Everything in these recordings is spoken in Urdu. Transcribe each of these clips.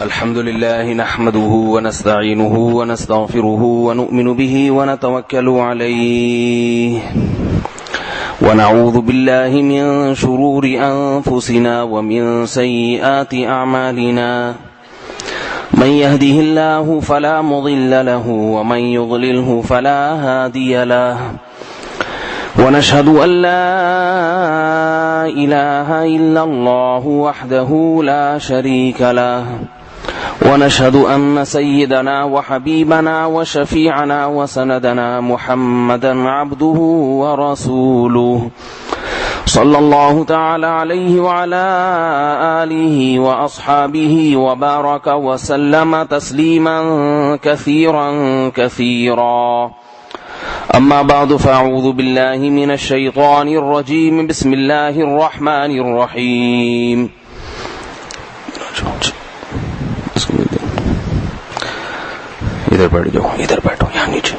الحمد لله نحمده ونستعينه ونستغفره ونؤمن به ونتوكل عليه ونعوذ بالله من شرور أنفسنا ومن سيئات أعمالنا من يهده الله فلا مضل له ومن يضلله فلا هادي له ونشهد أن لا إله إلا الله وحده لا شريك له ونشهد أن سيدنا وحبيبنا وشفيعنا وسندنا محمدا عبده ورسوله صلى الله تعالى عليه وعلى آله وأصحابه وبارك وسلم تسليما كثيرا كثيرا أما بعد فأعوذ بالله من الشيطان الرجيم بسم الله الرحمن الرحيم ادھر بیٹھ جاؤ، ادھر بیٹھو، یہاں نیچے.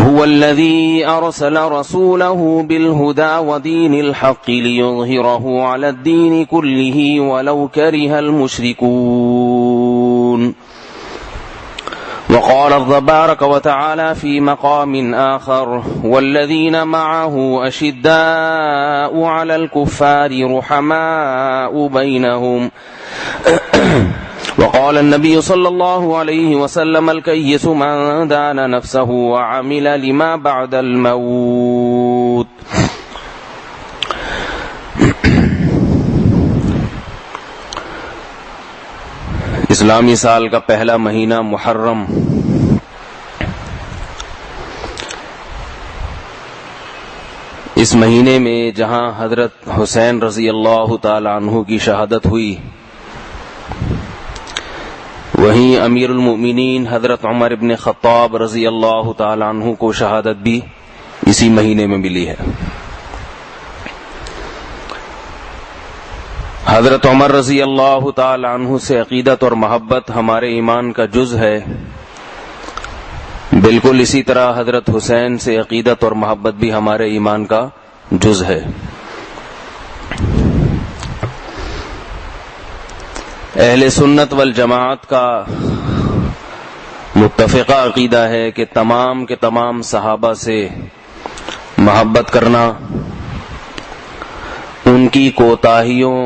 هو الذي أرسل رسوله بالهدى ودين الحق ليظهره على الدين كله ولو كره المشركون. وقال تبارك وتعالى في مقام آخر والذين معه أشداء على الكفار رحماء بينهم. وقال النبي صلى الله عليه وسلم الكيس من دان نفسه وعمل لما بعد الموت. اسلامی سال کا پہلا مہینہ محرم اس مہینے میں جہاں حضرت حسین رضی اللہ تعالی عنہ کی شہادت ہوئی، وہیں امیر المؤمنین حضرت عمر ابن خطاب رضی اللہ تعالی عنہ کو شہادت بھی اسی مہینے میں ملی ہے. حضرت عمر رضی اللہ تعالی عنہ سے عقیدت اور محبت ہمارے ایمان کا جز ہے، بالکل اسی طرح حضرت حسین سے عقیدت اور محبت بھی ہمارے ایمان کا جز ہے. اہل سنت والجماعت کا متفقہ عقیدہ ہے کہ تمام کے تمام صحابہ سے محبت کرنا، ان کی کوتاہیوں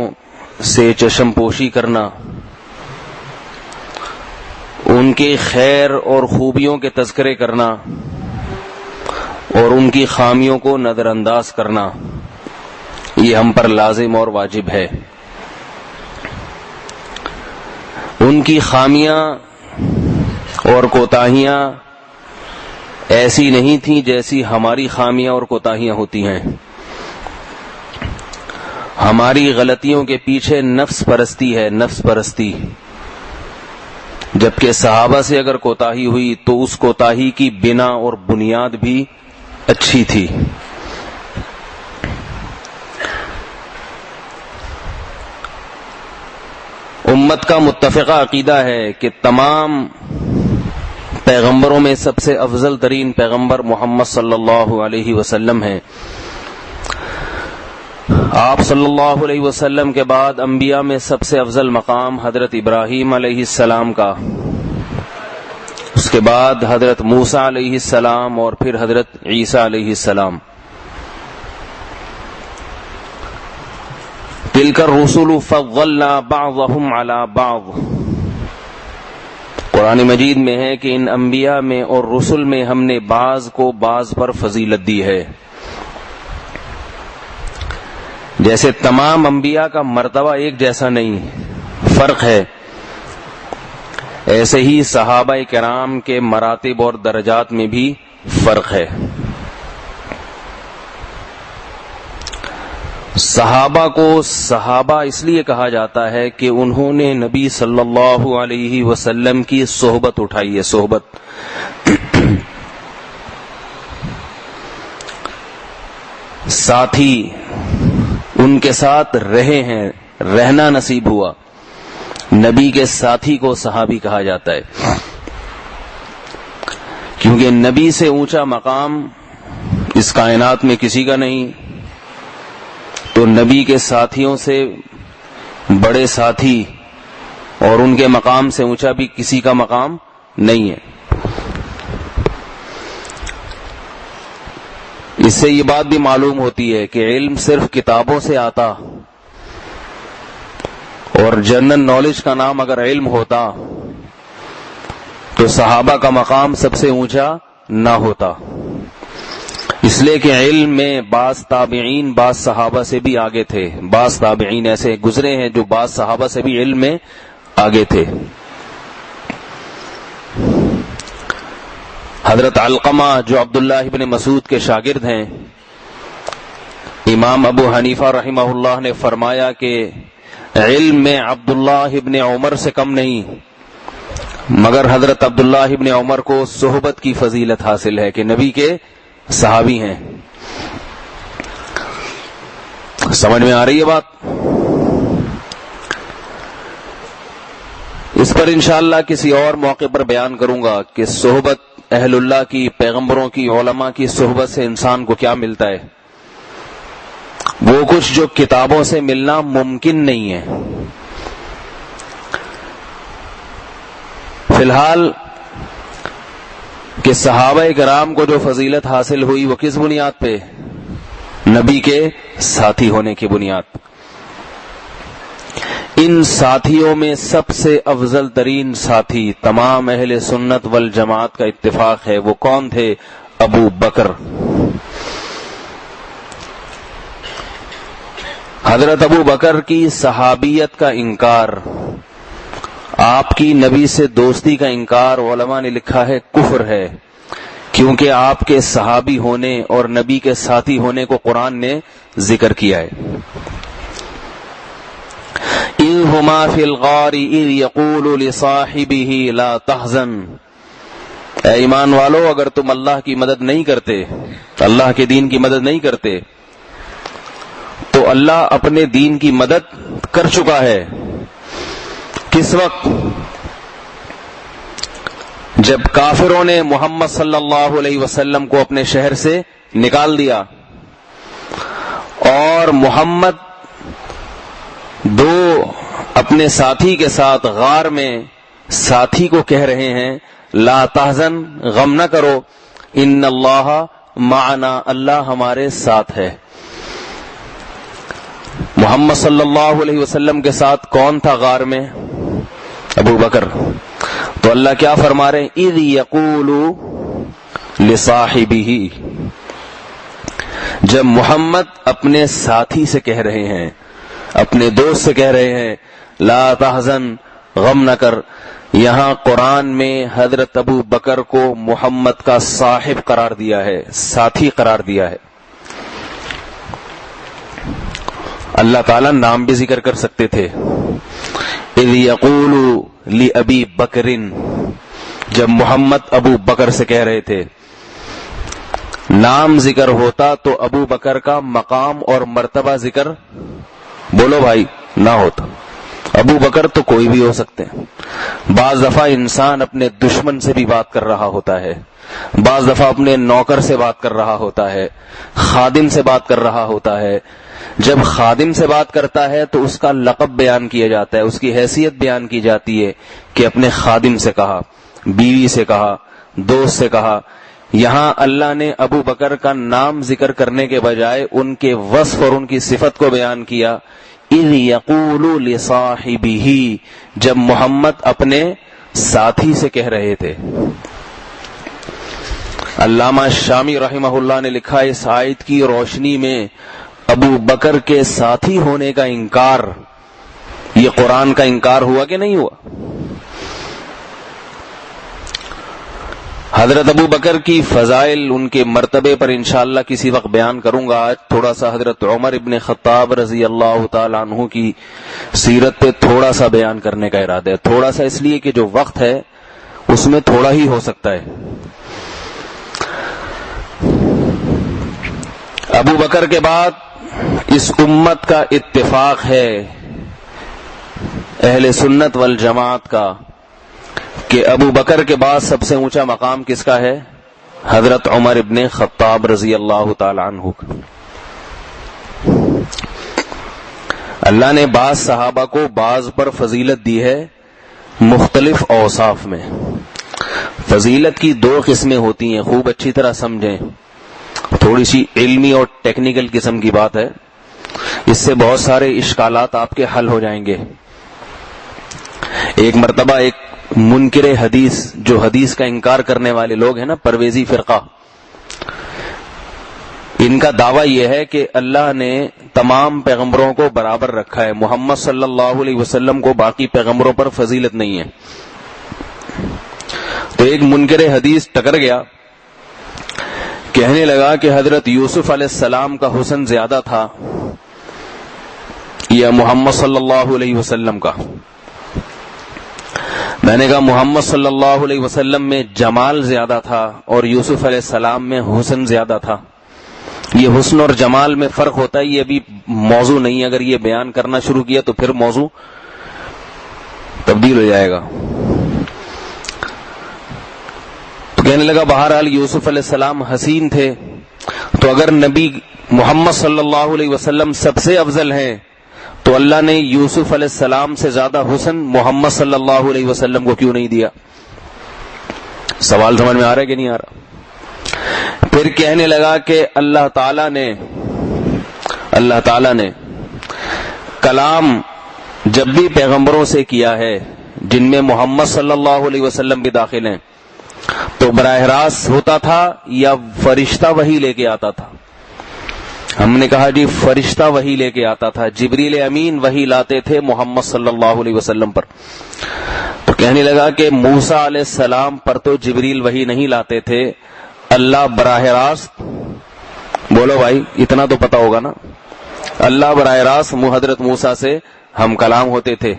سے چشم پوشی کرنا، ان کے خیر اور خوبیوں کے تذکرے کرنا اور ان کی خامیوں کو نظر انداز کرنا، یہ ہم پر لازم اور واجب ہے. ان کی خامیاں اور کوتاہیاں ایسی نہیں تھیں جیسی ہماری خامیاں اور کوتاہیاں ہوتی ہیں. ہماری غلطیوں کے پیچھے نفس پرستی ہے، نفس پرستی. جبکہ صحابہ سے اگر کوتاہی ہوئی تو اس کوتاہی کی بنا اور بنیاد بھی اچھی تھی. امت کا متفقہ عقیدہ ہے کہ تمام پیغمبروں میں سب سے افضل ترین پیغمبر محمد صلی اللہ علیہ وسلم ہیں. آپ صلی اللہ علیہ وسلم کے بعد انبیاء میں سب سے افضل مقام حضرت ابراہیم علیہ السلام کا، اس کے بعد حضرت موسیٰ علیہ السلام اور پھر حضرت عیسیٰ علیہ السلام. تلک الرسل فضلنا بعضهم على بعض. قرآن مجید میں ہے کہ ان انبیاء میں اور رسل میں ہم نے بعض کو بعض پر فضیلت دی ہے. جیسے تمام انبیاء کا مرتبہ ایک جیسا نہیں، فرق ہے، ایسے ہی صحابہ کرام کے مراتب اور درجات میں بھی فرق ہے. صحابہ کو صحابہ اس لیے کہا جاتا ہے کہ انہوں نے نبی صلی اللہ علیہ وسلم کی صحبت اٹھائی ہے. صحبت ساتھی ان کے ساتھ رہے ہیں، رہنا نصیب ہوا. نبی کے ساتھی کو صحابی کہا جاتا ہے. کیونکہ نبی سے اونچا مقام اس کائنات میں کسی کا نہیں، تو نبی کے ساتھیوں سے بڑے ساتھی اور ان کے مقام سے اونچا بھی کسی کا مقام نہیں ہے۔ اس سے یہ بات بھی معلوم ہوتی ہے کہ علم صرف کتابوں سے آتا، اور جنرل نالج کا نام اگر علم ہوتا تو صحابہ کا مقام سب سے اونچا نہ ہوتا، اس لیے کہ علم میں بعض تابعین بعض صحابہ سے بھی آگے تھے، بعض تابعین ایسے گزرے ہیں جو بعض صحابہ سے بھی علم میں آگے تھے۔ حضرت علقمہ جو عبداللہ ابن مسعود کے شاگرد ہیں، امام ابو حنیفہ رحمہ اللہ نے فرمایا کہ علم میں عبداللہ ابن عمر سے کم نہیں، مگر حضرت عبداللہ ابن عمر کو صحبت کی فضیلت حاصل ہے کہ نبی کے صحابی ہیں۔ سمجھ میں آ رہی ہے بات؟ اس پر انشاءاللہ کسی اور موقع پر بیان کروں گا کہ صحبت اہل اللہ کی، پیغمبروں کی، علماء کی صحبت سے انسان کو کیا ملتا ہے، وہ کچھ جو کتابوں سے ملنا ممکن نہیں ہے۔ فی الحال کہ صحابہ کرام کو جو فضیلت حاصل ہوئی وہ کس بنیاد پہ؟ نبی کے ساتھی ہونے کی بنیاد۔ ان ساتھیوں میں سب سے افضل ترین ساتھی تمام اہل سنت والجماعت کا اتفاق ہے، وہ کون تھے؟ ابو بکر۔ حضرت ابو بکر کی صحابیت کا انکار، آپ کی نبی سے دوستی کا انکار، علماء نے لکھا ہے کفر ہے، کیونکہ آپ کے صحابی ہونے اور نبی کے ساتھی ہونے کو قرآن نے ذکر کیا ہے۔ اِذْ هُمَا فِي الْغَارِ اِذْ يَقُولُ لِصَاحِبِهِ لَا تَحْزَنْ، اے ایمان والو اگر تم اللہ کی مدد نہیں کرتے، اللہ کے دین کی مدد نہیں کرتے، تو اللہ اپنے دین کی مدد کر چکا ہے۔ کس وقت؟ جب کافروں نے محمد صلی اللہ علیہ وسلم کو اپنے شہر سے نکال دیا اور محمد دو اپنے ساتھی کے ساتھ غار میں ساتھی کو کہہ رہے ہیں لا تحزن، غم نہ کرو، ان اللہ معنا، اللہ ہمارے ساتھ ہے۔ محمد صلی اللہ علیہ وسلم کے ساتھ کون تھا غار میں؟ ابو بکر۔ تو اللہ کیا فرما رہے ہیں؟ اذ یقول لصاحبہ، جب محمد اپنے ساتھی سے کہہ رہے ہیں، اپنے دوست سے کہہ رہے ہیں لا تحزن، غم نہ کر۔ یہاں قرآن میں حضرت ابو بکر کو محمد کا صاحب قرار دیا ہے، ساتھی قرار دیا ہے۔ اللہ تعالیٰ نام بھی ذکر کر سکتے تھے، اذ یقول لأبی بکر، جب محمد ابو بکر سے کہہ رہے تھے، نام ذکر ہوتا تو ابو بکر کا مقام اور مرتبہ ذکر، بولو بھائی، نہ ہوتا۔ ابو بکر تو کوئی بھی ہو سکتے ہیں۔ بعض دفعہ انسان اپنے دشمن سے بھی بات کر رہا ہوتا ہے، بعض دفعہ اپنے نوکر سے بات کر رہا ہوتا ہے، خادم سے بات کر رہا ہوتا ہے۔ جب خادم سے بات کرتا ہے تو اس کا لقب بیان کیا جاتا ہے، اس کی حیثیت بیان کی جاتی ہے کہ اپنے خادم سے کہا، بیوی سے کہا، دوست سے کہا۔ یہاں اللہ نے ابو بکر کا نام ذکر کرنے کے بجائے ان کے وصف اور ان کی صفت کو بیان کیا، اذ یقول لصاحبہ، جب محمد اپنے ساتھی سے کہہ رہے تھے۔ علامہ شامی رحمہ اللہ نے لکھا اس آیت کی روشنی میں ابو بکر کے ساتھی ہونے کا انکار، یہ قرآن کا انکار ہوا کہ نہیں ہوا؟ حضرت ابو بکر کی فضائل، ان کے مرتبے پر انشاءاللہ کسی وقت بیان کروں گا۔ آج تھوڑا سا حضرت عمر ابن خطاب رضی اللہ تعالیٰ عنہ کی سیرت پہ تھوڑا سا بیان کرنے کا ارادہ ہے۔ تھوڑا سا اس لیے کہ جو وقت ہے اس میں تھوڑا ہی ہو سکتا ہے۔ ابو بکر کے بعد اس امت کا اتفاق ہے، اہل سنت والجماعت کا، کہ ابو بکر کے بعد سب سے اونچا مقام کس کا ہے؟ حضرت عمر ابن خطاب رضی اللہ تعالی عنہ کا۔ اللہ نے بعض صحابہ کو بعض پر فضیلت دی ہے مختلف اوصاف میں۔ فضیلت کی دو قسمیں ہوتی ہیں، خوب اچھی طرح سمجھیں، تھوڑی سی علمی اور ٹیکنیکل قسم کی بات ہے، اس سے بہت سارے اشکالات آپ کے حل ہو جائیں گے۔ ایک مرتبہ ایک منکر حدیث، جو حدیث کا انکار کرنے والے لوگ ہیں نا، پرویزی فرقہ، ان کا دعویٰ یہ ہے کہ اللہ نے تمام پیغمبروں کو برابر رکھا ہے، محمد صلی اللہ علیہ وسلم کو باقی پیغمبروں پر فضیلت نہیں ہے۔ تو ایک منکر حدیث ٹکر گیا، کہنے لگا کہ حضرت یوسف علیہ السلام کا حسن زیادہ تھا یا محمد صلی اللہ علیہ وسلم کا؟ میں نے کہا محمد صلی اللہ علیہ وسلم میں جمال زیادہ تھا اور یوسف علیہ السلام میں حسن زیادہ تھا۔ یہ حسن اور جمال میں فرق ہوتا ہے، یہ ابھی موضوع نہیں، اگر یہ بیان کرنا شروع کیا تو پھر موضوع تبدیل ہو جائے گا۔ تو کہنے لگا بہرحال یوسف علیہ السلام حسین تھے، تو اگر نبی محمد صلی اللہ علیہ وسلم سب سے افضل ہیں تو اللہ نے یوسف علیہ السلام سے زیادہ حسن محمد صلی اللہ علیہ وسلم کو کیوں نہیں دیا؟ سوال سمجھ میں آ رہا ہے کہ نہیں آ رہا؟ پھر کہنے لگا کہ اللہ تعالی نے کلام جب بھی پیغمبروں سے کیا ہے، جن میں محمد صلی اللہ علیہ وسلم بھی داخل ہیں، تو براہ راست ہوتا تھا یا فرشتہ وحی لے کے آتا تھا؟ ہم نے کہا جی فرشتہ وحی لے کے آتا تھا، جبریل امین وحی لاتے تھے محمد صلی اللہ علیہ وسلم پر۔ تو کہنے لگا کہ موسیٰ علیہ السلام پر تو جبریل وحی نہیں لاتے تھے، اللہ براہ راست، بولو بھائی اتنا تو پتا ہوگا نا، اللہ براہ راست حضرت موسیٰ سے ہم کلام ہوتے تھے۔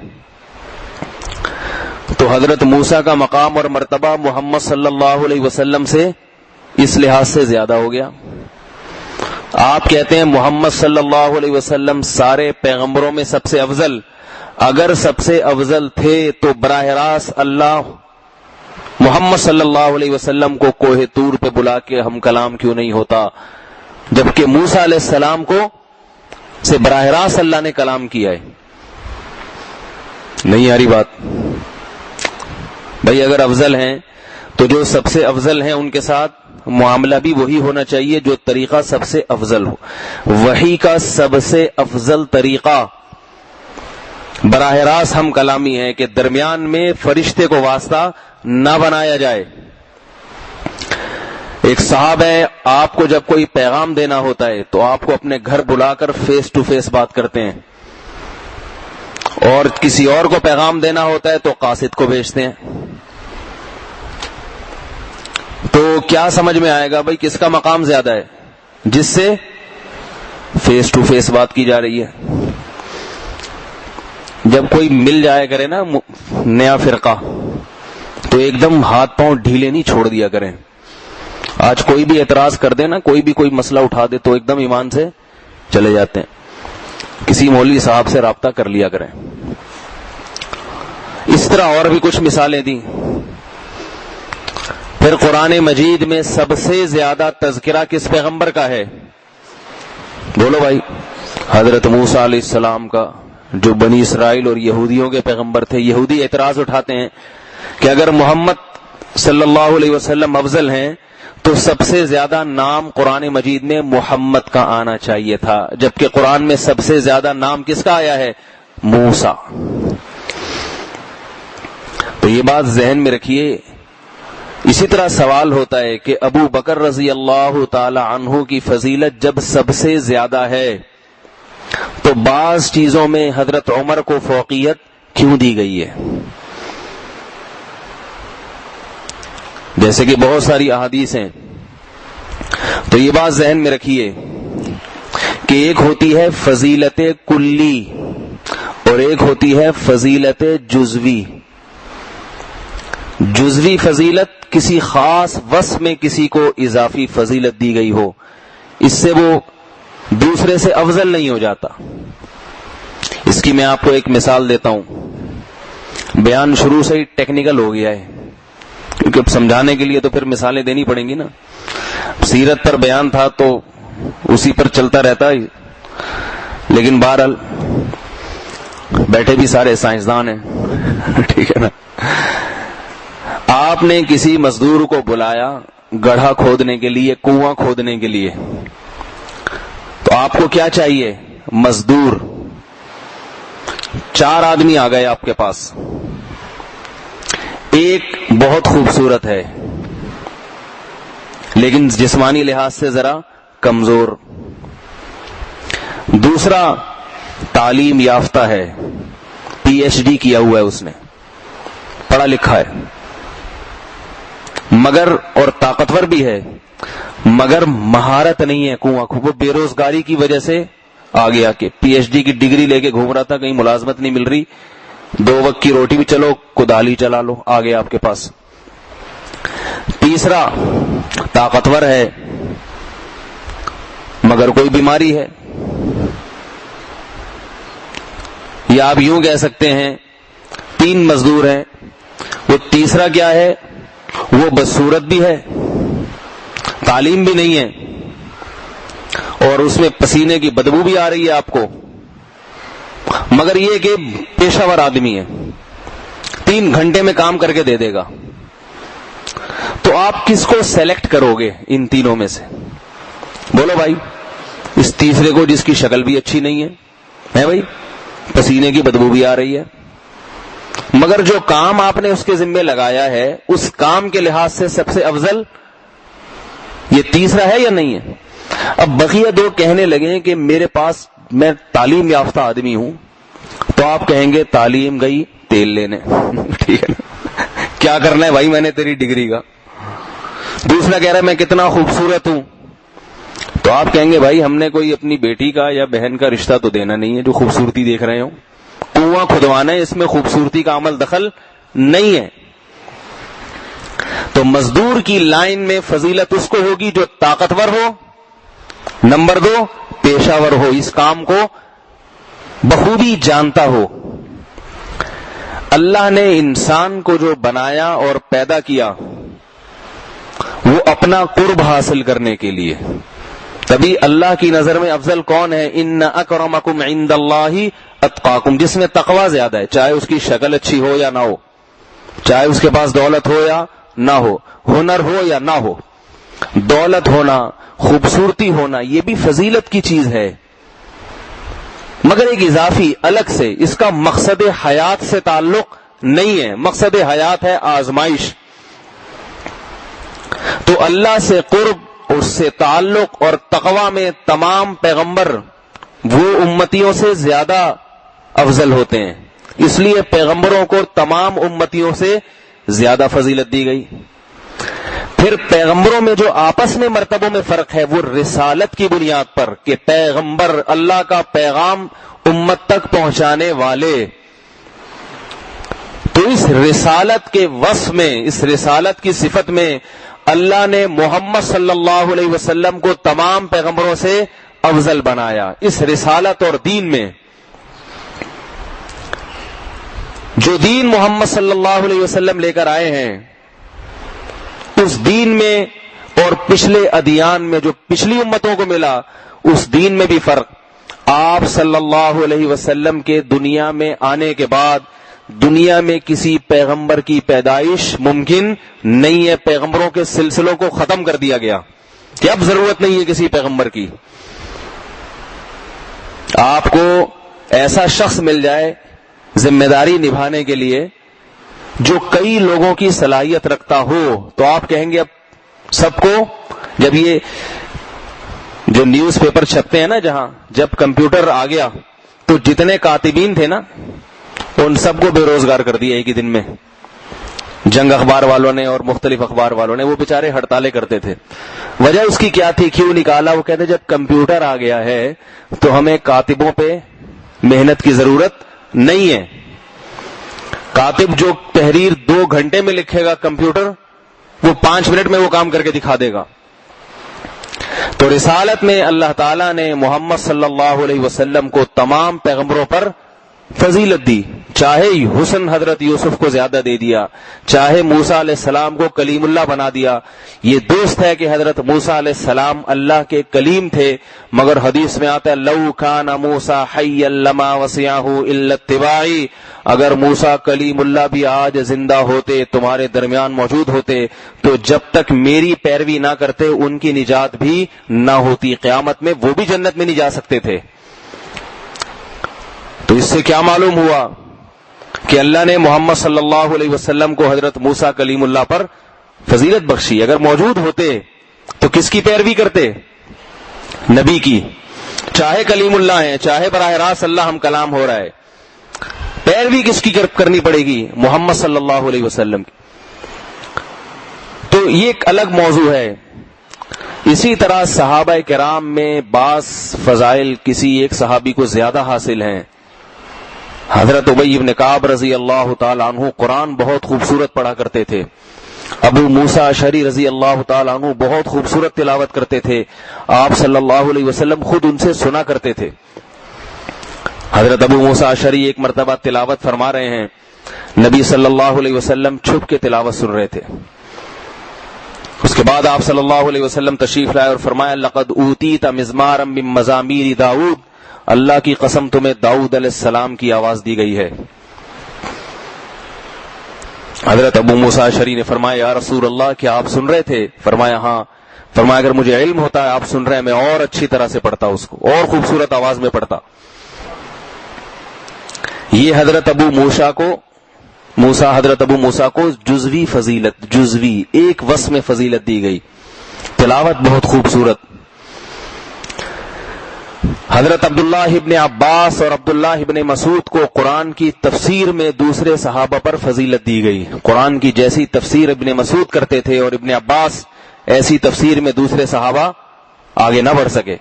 تو حضرت موسیٰ کا مقام اور مرتبہ محمد صلی اللہ علیہ وسلم سے اس لحاظ سے زیادہ ہو گیا۔ آپ کہتے ہیں محمد صلی اللہ علیہ وسلم سارے پیغمبروں میں سب سے افضل، اگر سب سے افضل تھے تو براہ راست اللہ محمد صلی اللہ علیہ وسلم کو کوہ طور پہ بلا کے ہم کلام کیوں نہیں ہوتا، جبکہ موسیٰ علیہ السلام کو سے براہ راست اللہ نے کلام کیا ہے؟ نہیں آ رہی بات؟ بھائی اگر افضل ہیں تو جو سب سے افضل ہیں ان کے ساتھ معاملہ بھی وہی ہونا چاہیے جو طریقہ سب سے افضل ہو۔ وحی کا سب سے افضل طریقہ براہ راست ہم کلامی ہے کہ درمیان میں فرشتے کو واسطہ نہ بنایا جائے۔ ایک صاحب ہے، آپ کو جب کوئی پیغام دینا ہوتا ہے تو آپ کو اپنے گھر بلا کر فیس ٹو فیس بات کرتے ہیں، اور کسی اور کو پیغام دینا ہوتا ہے تو قاصد کو بھیجتے ہیں۔ تو کیا سمجھ میں آئے گا بھائی کس کا مقام زیادہ ہے؟ جس سے فیس ٹو فیس بات کی جا رہی ہے۔ جب کوئی مل جائے کرے نا نیا فرقہ تو ایک دم ہاتھ پاؤں ڈھیلے نہیں چھوڑ دیا کریں۔ آج کوئی بھی اعتراض کر دے نا، کوئی مسئلہ اٹھا دے تو ایک دم ایمان سے چلے جاتے ہیں۔ کسی مولوی صاحب سے رابطہ کر لیا کریں۔ اس طرح اور بھی کچھ مثالیں دیں۔ پھر قرآن مجید میں سب سے زیادہ تذکرہ کس پیغمبر کا ہے؟ بولو بھائی۔ حضرت موسیٰ علیہ السلام کا، جو بنی اسرائیل اور یہودیوں کے پیغمبر تھے۔ یہودی اعتراض اٹھاتے ہیں کہ اگر محمد صلی اللہ علیہ وسلم افضل ہیں تو سب سے زیادہ نام قرآن مجید میں محمد کا آنا چاہیے تھا، جبکہ قرآن میں سب سے زیادہ نام کس کا آیا ہے؟ موسیٰ۔ تو یہ بات ذہن میں رکھیے۔ اسی طرح سوال ہوتا ہے کہ ابو بکر رضی اللہ تعالی عنہ کی فضیلت جب سب سے زیادہ ہے تو بعض چیزوں میں حضرت عمر کو فوقیت کیوں دی گئی ہے؟ جیسے کہ بہت ساری احادیث ہیں، تو یہ بات ذہن میں رکھیے کہ ایک ہوتی ہے فضیلت کلی اور ایک ہوتی ہے فضیلت جزوی۔ جزوی فضیلت کسی خاص وصف میں کسی کو اضافی فضیلت دی گئی ہو، اس سے وہ دوسرے سے افضل نہیں ہو جاتا۔ اس کی میں آپ کو ایک مثال دیتا ہوں، بیان شروع سے ہی ٹیکنیکل ہو گیا ہے، کیونکہ اب سمجھانے کے لیے تو پھر مثالیں دینی پڑیں گی نا. سیرت پر بیان تھا تو اسی پر چلتا رہتا ہے. لیکن بہرحال بیٹھے بھی سارے سائنسدان ہیں, ٹھیک ہے نا. آپ نے کسی مزدور کو بلایا گڑھا کھودنے کے لیے, کنواں کھودنے کے لیے, تو آپ کو کیا چاہیے؟ مزدور. 4 آدمی آ گئے آپ کے پاس. ایک بہت خوبصورت ہے لیکن جسمانی لحاظ سے ذرا کمزور. دوسرا تعلیم یافتہ ہے, PhD کیا ہوا ہے, اس نے پڑھا لکھا ہے, مگر اور طاقتور بھی ہے, مگر مہارت نہیں ہے کنواں. وہ بے روزگاری کی وجہ سے آ گیا کہ PhD کی ڈگری لے کے گھوم رہا تھا, کہیں ملازمت نہیں مل رہی, 2 وقت کی روٹی بھی چلو, کدالی چلا لو, آ گیا آپ کے پاس. تیسرا طاقتور ہے مگر کوئی بیماری ہے, یا آپ یوں کہہ سکتے ہیں 3 مزدور ہیں. وہ تیسرا کیا ہے؟ وہ بدصورت بھی ہے, تعلیم بھی نہیں ہے, اور اس میں پسینے کی بدبو بھی آ رہی ہے آپ کو, مگر یہ کہ پیشہ ور آدمی ہے, 3 گھنٹے میں کام کر کے دے دے گا. تو آپ کس کو سیلیکٹ کرو گے ان تینوں میں سے؟ بولو بھائی. اس تیسرے کو جس کی شکل بھی اچھی نہیں ہے بھائی, پسینے کی بدبو بھی آ رہی ہے, مگر جو کام آپ نے اس کے ذمے لگایا ہے اس کام کے لحاظ سے سب سے افضل یہ تیسرا ہے یا نہیں ہے؟ اب بقیہ 2 کہنے لگے کہ میرے پاس, میں تعلیم یافتہ آدمی ہوں, تو آپ کہیں گے تعلیم گئی تیل لینے, ٹھیک ہے نا, کیا کرنا ہے بھائی میں نے تیری ڈگری کا. دوسرا کہہ رہا ہے میں کتنا خوبصورت ہوں, تو آپ کہیں گے بھائی ہم نے کوئی اپنی بیٹی کا یا بہن کا رشتہ تو دینا نہیں ہے جو خوبصورتی دیکھ رہے ہوں, کنواں کھدوانا ہے, اس میں خوبصورتی کا عمل دخل نہیں ہے. تو مزدور کی لائن میں فضیلت اس کو ہوگی جو طاقتور ہو, نمبر 2 پیشہ ور ہو, اس کام کو بخوبی جانتا ہو. اللہ نے انسان کو جو بنایا اور پیدا کیا وہ اپنا قرب حاصل کرنے کے لیے, تبھی اللہ کی نظر میں افضل کون ہے؟ ان اکرمکم عند اللہ اتقاکم, جس میں تقوی زیادہ ہے, چاہے اس کی شکل اچھی ہو یا نہ ہو, چاہے اس کے پاس دولت ہو یا نہ ہو, ہنر ہو یا نہ ہو. دولت ہونا, خوبصورتی ہونا یہ بھی فضیلت کی چیز ہے, مگر ایک اضافی الگ سے, اس کا مقصد حیات سے تعلق نہیں ہے. مقصد حیات ہے آزمائش. تو اللہ سے قرب, اس سے تعلق اور تقوی میں تمام پیغمبر وہ امتیوں سے زیادہ افضل ہوتے ہیں, اس لیے پیغمبروں کو تمام امتیوں سے زیادہ فضیلت دی گئی. پھر پیغمبروں میں جو آپس میں مرتبوں میں فرق ہے وہ رسالت کی بنیاد پر, کہ پیغمبر اللہ کا پیغام امت تک پہنچانے والے. تو اس رسالت کے وصف میں, اس رسالت کی صفت میں اللہ نے محمد صلی اللہ علیہ وسلم کو تمام پیغمبروں سے افضل بنایا. اس رسالت اور دین میں جو دین محمد صلی اللہ علیہ وسلم لے کر آئے ہیں, اس دین میں اور پچھلے ادیان میں جو پچھلی امتوں کو ملا اس دین میں بھی فرق. آپ صلی اللہ علیہ وسلم کے دنیا میں آنے کے بعد دنیا میں کسی پیغمبر کی پیدائش ممکن نہیں ہے. پیغمبروں کے سلسلوں کو ختم کر دیا گیا کہ اب ضرورت نہیں ہے کسی پیغمبر کی. آپ کو ایسا شخص مل جائے ذمہ داری نبھانے کے لیے جو کئی لوگوں کی صلاحیت رکھتا ہو, تو آپ کہیں گے اب سب کو, جب یہ جو نیوز پیپر چھپتے ہیں نا, جہاں جب کمپیوٹر آ گیا تو جتنے کاتبین تھے نا ان سب کو بے روزگار کر دیا ایک ہی دن میں. جنگ اخبار والوں نے اور مختلف اخبار والوں نے, وہ بیچارے ہڑتالیں کرتے تھے. وجہ اس کی کیا تھی, کیوں نکالا؟ وہ کہتے جب کمپیوٹر آ گیا ہے تو ہمیں کاتبوں پہ محنت کی ضرورت نہیں ہے. کاتب جو تحریر 2 گھنٹے میں لکھے گا, کمپیوٹر وہ 5 منٹ میں وہ کام کر کے دکھا دے گا. تو رسالت میں اللہ تعالیٰ نے محمد صلی اللہ علیہ وسلم کو تمام پیغمبروں پر فضیلت دی، چاہے حسن حضرت یوسف کو زیادہ دے دیا، چاہے موسیٰ علیہ السلام کو کلیم اللہ بنا دیا. یہ درست ہے کہ حضرت موسیٰ علیہ السلام اللہ کے کلیم تھے، مگر حدیث میں آتا ہے لو کان موسیٰ حیا لما وسعہ الا اتباعی، اگر موسیٰ کلیم اللہ بھی آج زندہ ہوتے، تمہارے درمیان موجود ہوتے، تو جب تک میری پیروی نہ کرتے ان کی نجات بھی نہ ہوتی، قیامت میں وہ بھی جنت میں نہیں جا سکتے تھے. تو اس سے کیا معلوم ہوا کہ اللہ نے محمد صلی اللہ علیہ وسلم کو حضرت موسیٰ کلیم اللہ پر فضیلت بخشی. اگر موجود ہوتے تو کس کی پیروی کرتے؟ نبی کی. چاہے کلیم اللہ ہیں، چاہے براہ راست اللہ ہم کلام ہو رہا ہے، پیروی کس کی کرنی پڑے گی؟ محمد صلی اللہ علیہ وسلم کی. تو یہ ایک الگ موضوع ہے. اسی طرح صحابہ کرام میں بعض فضائل کسی ایک صحابی کو زیادہ حاصل ہیں. حضرت ابی بن کعب رضی اللہ تعالی عنہ قرآن بہت خوبصورت پڑھا کرتے تھے. ابو موسیٰ اشعری رضی اللہ تعالی عنہ بہت خوبصورت تلاوت کرتے تھے. آپ صلی اللہ علیہ وسلم خود ان سے سنا کرتے تھے. حضرت ابو موسیٰ اشعری ایک مرتبہ تلاوت فرما رہے ہیں، نبی صلی اللہ علیہ وسلم چھپ کے تلاوت سن رہے تھے. اس کے بعد آپ صلی اللہ علیہ وسلم تشریف لائے اور فرمایا لقد اوتیت مزمارا من مزامیر داؤد، اللہ کی قسم تمہیں داؤد علیہ السلام کی آواز دی گئی ہے. حضرت ابو موسیٰ اشعری نے فرمایا یا رسول اللہ کیا آپ سن رہے تھے؟ فرمایا ہاں. فرمایا اگر مجھے علم ہوتا ہے آپ سن رہے ہیں میں اور اچھی طرح سے پڑھتا، اس کو اور خوبصورت آواز میں پڑھتا. یہ حضرت ابو موسیٰ کو جزوی فضیلت، جزوی ایک وصف میں فضیلت دی گئی، تلاوت بہت خوبصورت. حضرت عبداللہ ابن عباس اور عبداللہ ابن مسعود کو قرآن کی تفسیر میں دوسرے صحابہ پر فضیلت دی گئی. قرآن کی جیسی تفسیر ابن مسعود کرتے تھے اور ابن عباس، ایسی تفسیر میں دوسرے صحابہ آگے نہ بڑھ سکے.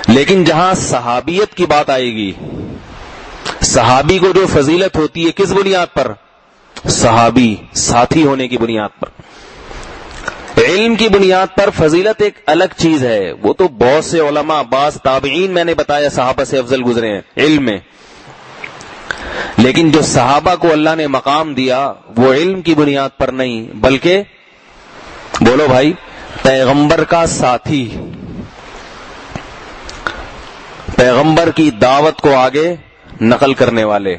لیکن جہاں صحابیت کی بات آئے گی، صحابی کو جو فضیلت ہوتی ہے کس بنیاد پر؟ صحابی ساتھی ہونے کی بنیاد پر. علم کی بنیاد پر فضیلت ایک الگ چیز ہے. وہ تو بہت سے علماء، بعض تابعین میں نے بتایا صحابہ سے افضل گزرے ہیں علم میں، لیکن جو صحابہ کو اللہ نے مقام دیا وہ علم کی بنیاد پر نہیں، بلکہ بولو بھائی، پیغمبر کا ساتھی، پیغمبر کی دعوت کو آگے نقل کرنے والے.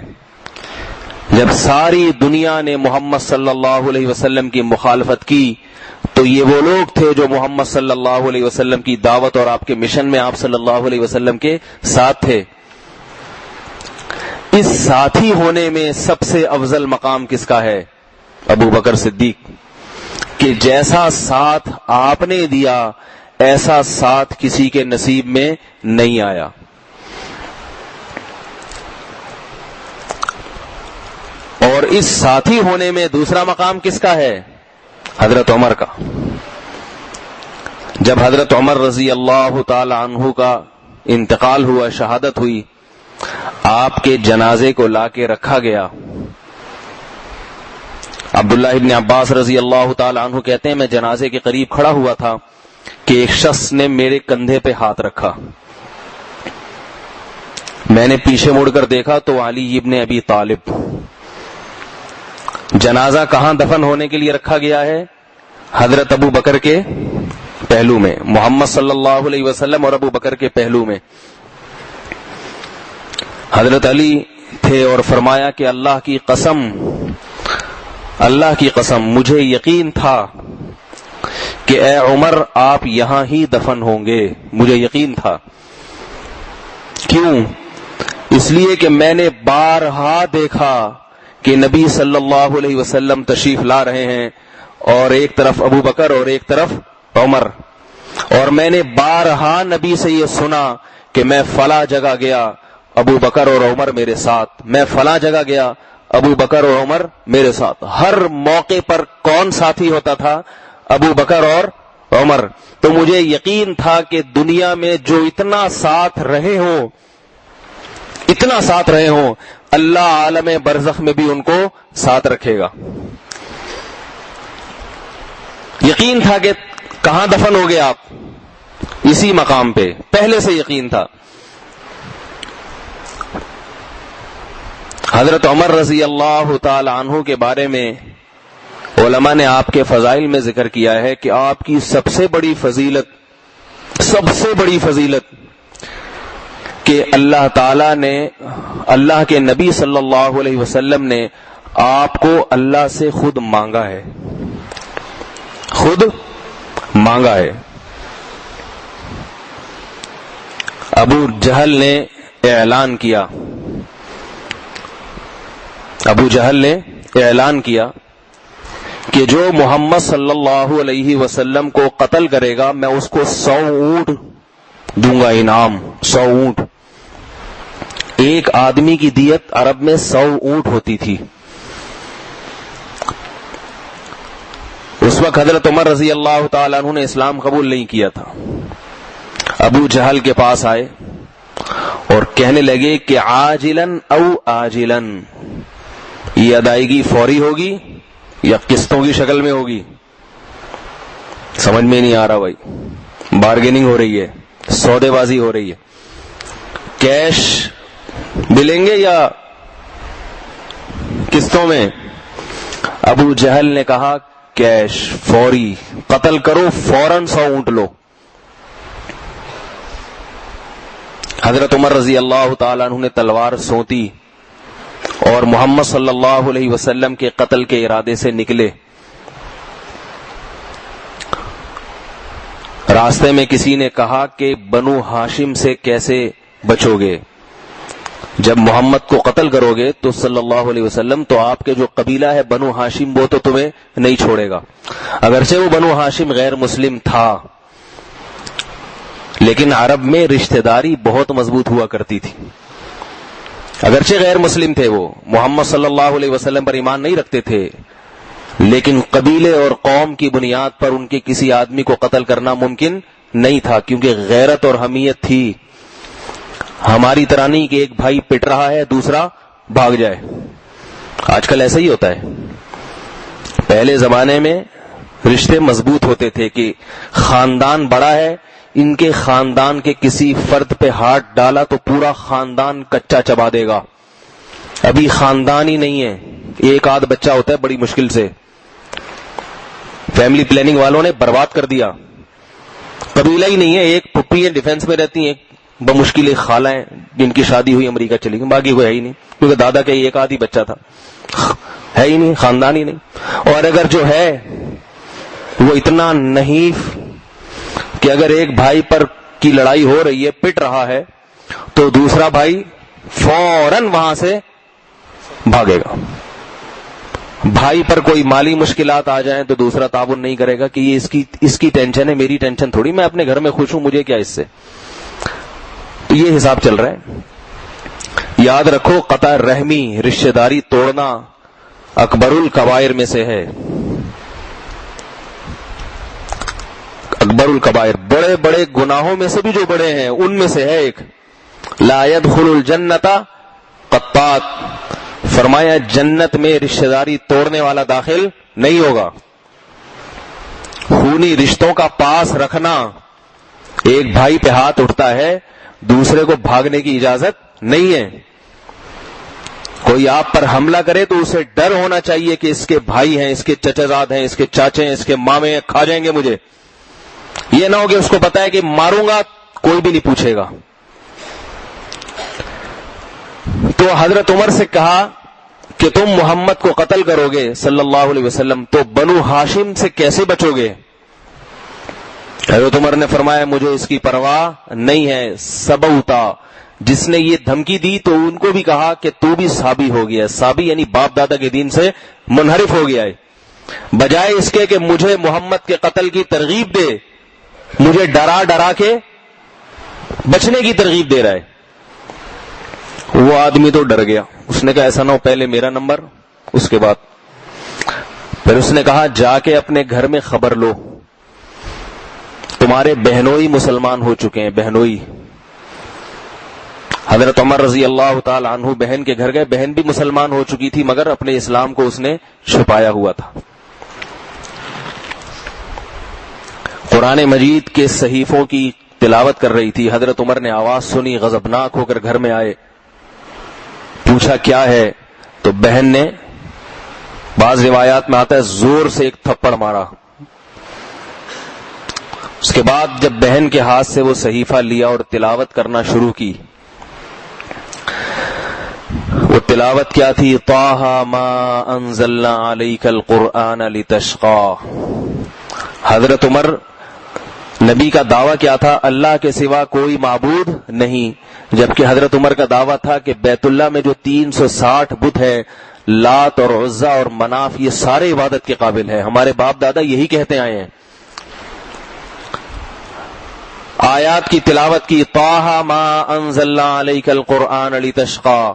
جب ساری دنیا نے محمد صلی اللہ علیہ وسلم کی مخالفت کی تو یہ وہ لوگ تھے جو محمد صلی اللہ علیہ وسلم کی دعوت اور آپ کے مشن میں آپ صلی اللہ علیہ وسلم کے ساتھ تھے. اس ساتھی ہونے میں سب سے افضل مقام کس کا ہے؟ ابو بکر صدیق، کہ جیسا ساتھ آپ نے دیا ایسا ساتھ کسی کے نصیب میں نہیں آیا. اور اس ساتھی ہونے میں دوسرا مقام کس کا ہے؟ حضرت عمر کا. جب حضرت عمر رضی اللہ تعالی عنہ کا انتقال ہوا، شہادت ہوئی، آپ کے جنازے کو لا کے رکھا گیا. عبداللہ ابن عباس رضی اللہ تعالی عنہ کہتے ہیں میں جنازے کے قریب کھڑا ہوا تھا کہ ایک شخص نے میرے کندھے پہ ہاتھ رکھا. میں نے پیچھے مڑ کر دیکھا تو علی ابن ابی طالب. جنازہ کہاں دفن ہونے کے لیے رکھا گیا ہے؟ حضرت ابو بکر کے پہلو میں، محمد صلی اللہ علیہ وسلم اور ابو بکر کے پہلو میں. حضرت علی تھے اور فرمایا کہ اللہ کی قسم مجھے یقین تھا کہ اے عمر آپ یہاں ہی دفن ہوں گے. مجھے یقین تھا. کیوں؟ اس لیے کہ میں نے بارہا دیکھا کہ نبی صلی اللہ علیہ وسلم تشریف لا رہے ہیں اور ایک طرف ابو بکر اور ایک طرف عمر، اور میں نے بارہا نبی سے یہ سنا کہ میں فلاں جگہ گیا ابو بکر اور عمر میرے ساتھ، میں فلاں جگہ گیا ابو بکر اور عمر میرے ساتھ. ہر موقع پر کون ساتھی ہوتا تھا؟ ابو بکر اور عمر. تو مجھے یقین تھا کہ دنیا میں جو اتنا ساتھ رہے ہوں اللہ عالم برزخ میں بھی ان کو ساتھ رکھے گا. یقین تھا کہ کہاں دفن ہو گئے آپ؟ اسی مقام پہ، پہلے سے یقین تھا. حضرت عمر رضی اللہ تعالی عنہ کے بارے میں علماء نے آپ کے فضائل میں ذکر کیا ہے کہ آپ کی سب سے بڑی فضیلت کہ اللہ تعالی نے، اللہ کے نبی صلی اللہ علیہ وسلم نے آپ کو اللہ سے خود مانگا ہے، خود مانگا ہے۔ ابو جہل نے اعلان کیا کہ جو محمد صلی اللہ علیہ وسلم کو قتل کرے گا میں اس کو 100 اونٹ دوں گا انعام، 100 اونٹ۔ ایک آدمی کی دیت عرب میں 100 اونٹ ہوتی تھی۔ اس وقت حضرت عمر رضی اللہ تعالیٰ عنہ نے اسلام قبول نہیں کیا تھا۔ ابو جہل کے پاس آئے اور کہنے لگے کہ عاجلاً او آجلاً، یہ ادائیگی فوری ہوگی یا قسطوں کی شکل میں ہوگی؟ سمجھ میں نہیں آ رہا بھائی، بارگیننگ ہو رہی ہے، سودے بازی ہو رہی ہے، کیش ملیں گے یا قسطوں میں؟ ابو جہل نے کہا کیش، فوری، قتل کرو، فوراً 100 اونٹ لو۔ حضرت عمر رضی اللہ تعالیٰ عنہ نے تلوار سونتی اور محمد صلی اللہ علیہ وسلم کے قتل کے ارادے سے نکلے۔ راستے میں کسی نے کہا کہ بنو ہاشم سے کیسے بچو گے؟ جب محمد کو قتل کرو گے تو صلی اللہ علیہ وسلم تو آپ کے جو قبیلہ ہے بنو ہاشم وہ تو تمہیں نہیں چھوڑے گا۔ اگرچہ وہ بنو ہاشم غیر مسلم تھا لیکن عرب میں رشتہ داری بہت مضبوط ہوا کرتی تھی۔ اگرچہ غیر مسلم تھے، وہ محمد صلی اللہ علیہ وسلم پر ایمان نہیں رکھتے تھے، لیکن قبیلے اور قوم کی بنیاد پر ان کے کسی آدمی کو قتل کرنا ممکن نہیں تھا، کیونکہ غیرت اور حمیت تھی۔ ہماری طرح نہیں کہ ایک بھائی پٹ رہا ہے دوسرا بھاگ جائے، آج کل ایسا ہی ہوتا ہے۔ پہلے زمانے میں رشتے مضبوط ہوتے تھے کہ خاندان بڑا ہے، ان کے خاندان کے کسی فرد پہ ہاتھ ڈالا تو پورا خاندان کچا چبا دے گا۔ ابھی خاندان ہی نہیں ہے، ایک آدھ بچہ ہوتا ہے بڑی مشکل سے، فیملی پلاننگ والوں نے برباد کر دیا۔ قبیلہ ہی نہیں ہے، ایک پھپھی ہے ڈیفنس میں رہتی ہیں، بمشکل ایک خالہ ہیں جن کی شادی ہوئی امریکہ چلی گئی، باقی کوئی ہے ہی نہیں، کیونکہ دادا کا ایک آدھ ہی بچہ تھا، ہے ہی نہیں، خاندان ہی نہیں۔ اور اگر جو ہے وہ اتنا نحیف کہ اگر ایک بھائی پر کی لڑائی ہو رہی ہے، پٹ رہا ہے، تو دوسرا بھائی فوراً وہاں سے بھاگے گا۔ بھائی پر کوئی مالی مشکلات آ جائیں تو دوسرا تعاون نہیں کرے گا کہ یہ اس کی ٹینشن ہے، میری ٹینشن تھوڑی، میں اپنے گھر میں خوش ہوں، مجھے کیا اس سے۔ تو یہ حساب چل رہا ہے۔ یاد رکھو، قطع رحمی، رشتہ داری توڑنا اکبر الکبائر میں سے ہے، اکبر الکبائر، بڑے بڑے گناہوں میں سے بھی جو بڑے ہیں ان میں سے ہے ایک۔ لا يدخل الجنت قطات، فرمایا جنت میں رشتہ داری توڑنے والا داخل نہیں ہوگا۔ خونی رشتوں کا پاس رکھنا، ایک بھائی پہ ہاتھ اٹھتا ہے دوسرے کو بھاگنے کی اجازت نہیں ہے۔ کوئی آپ پر حملہ کرے تو اسے ڈر ہونا چاہیے کہ اس کے بھائی ہیں، اس کے چچا زاد ہیں، اس کے چاچے ہیں، اس کے مامے ہیں، کھا جائیں گے مجھے۔ یہ نہ ہو کہ اس کو پتا ہے کہ ماروں گا کوئی بھی نہیں پوچھے گا۔ تو حضرت عمر سے کہا کہ تم محمد کو قتل کرو گے صلی اللہ علیہ وسلم تو بنو ہاشم سے کیسے بچو گے؟ حضرت عمر نے فرمایا مجھے اس کی پرواہ نہیں ہے۔ سبوتا، جس نے یہ دھمکی دی تو ان کو بھی کہا کہ تو بھی صابی ہو گیا، صابی یعنی باپ دادا کے دین سے منحرف ہو گیا ہے، بجائے اس کے کہ مجھے محمد کے قتل کی ترغیب دے، مجھے ڈرا ڈرا کے بچنے کی ترغیب دے رہا ہے۔ وہ آدمی تو ڈر گیا، اس نے کہا ایسا نہ ہو پہلے میرا نمبر، اس کے بعد پھر اس نے کہا جا کے اپنے گھر میں خبر لو، تمہارے بہنوئی مسلمان ہو چکے ہیں، بہنوئی۔ حضرت عمر رضی اللہ تعالی عنہ بہن کے گھر گئے، بہن بھی مسلمان ہو چکی تھی مگر اپنے اسلام کو اس نے چھپایا ہوا تھا۔ قرآن مجید کے صحیفوں کی تلاوت کر رہی تھی، حضرت عمر نے آواز سنی، غضبناک ہو کر گھر میں آئے، پوچھا کیا ہے؟ تو بہن نے، بعض روایات میں آتا ہے زور سے ایک تھپڑ مارا. اس کے بعد جب بہن کے ہاتھ سے وہ صحیفہ لیا اور تلاوت کرنا شروع کی، وہ تلاوت کیا تھی؟ طٰہٰ ما انزلنا علیک القرآن لتشقیٰ. حضرت عمر، نبی کا دعویٰ کیا تھا؟ اللہ کے سوا کوئی معبود نہیں، جبکہ حضرت عمر کا دعویٰ تھا کہ بیت اللہ میں جو 360 بت ہے، لات اور عزا اور مناف، یہ سارے عبادت کے قابل ہیں. ہمارے باپ دادا یہی کہتے آئے ہیں. آیات کی تلاوت کی، طٰہٰ ما انزلنا علیک القرآن لتشقیٰ.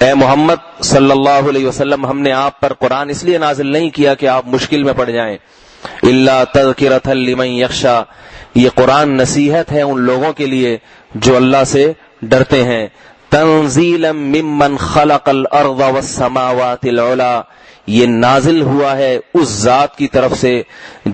اے محمد صلی اللہ علیہ وسلم، ہم نے آپ پر قرآن اس لیے نازل نہیں کیا کہ آپ مشکل میں پڑ جائیں. الا تذکرۃ لمن یخشیٰ، یہ قرآن نصیحت ہے ان لوگوں کے لیے جو اللہ سے ڈرتے ہیں. تنزیلا ممن خلق الارض والسماوات العلی، یہ نازل ہوا ہے اس ذات کی طرف سے